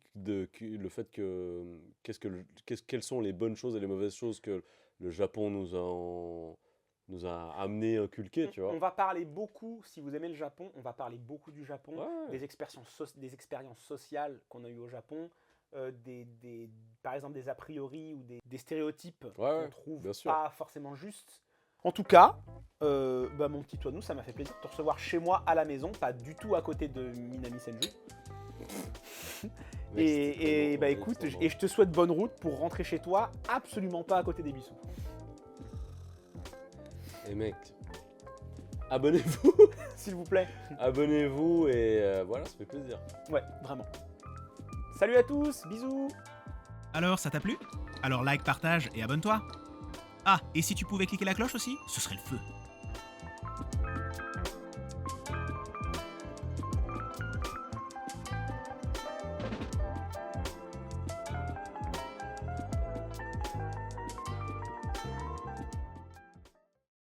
quelles sont les bonnes choses et les mauvaises choses que le Japon nous a amené, inculqué, tu vois. On va parler beaucoup, si vous aimez le Japon, on va parler beaucoup du Japon, Ouais. des expériences sociales qu'on a eues au Japon, par exemple des a priori ou des stéréotypes qu'on trouve bien sûr. pas forcément justes. En tout cas, mon petit Toinou, ça m'a fait plaisir de te recevoir chez moi à la maison, pas du tout à côté de Minami Senju. Et bah écoute, et je te souhaite bonne route pour rentrer chez toi, absolument pas à côté des Bissous. Et mec, abonnez-vous. S'il vous plaît. Abonnez-vous et voilà, ça fait plaisir. Ouais, vraiment. Salut à tous, bisous. Alors, ça t'a plu? Alors like, partage et abonne-toi. Ah, et si tu pouvais cliquer la cloche aussi, ce serait le feu.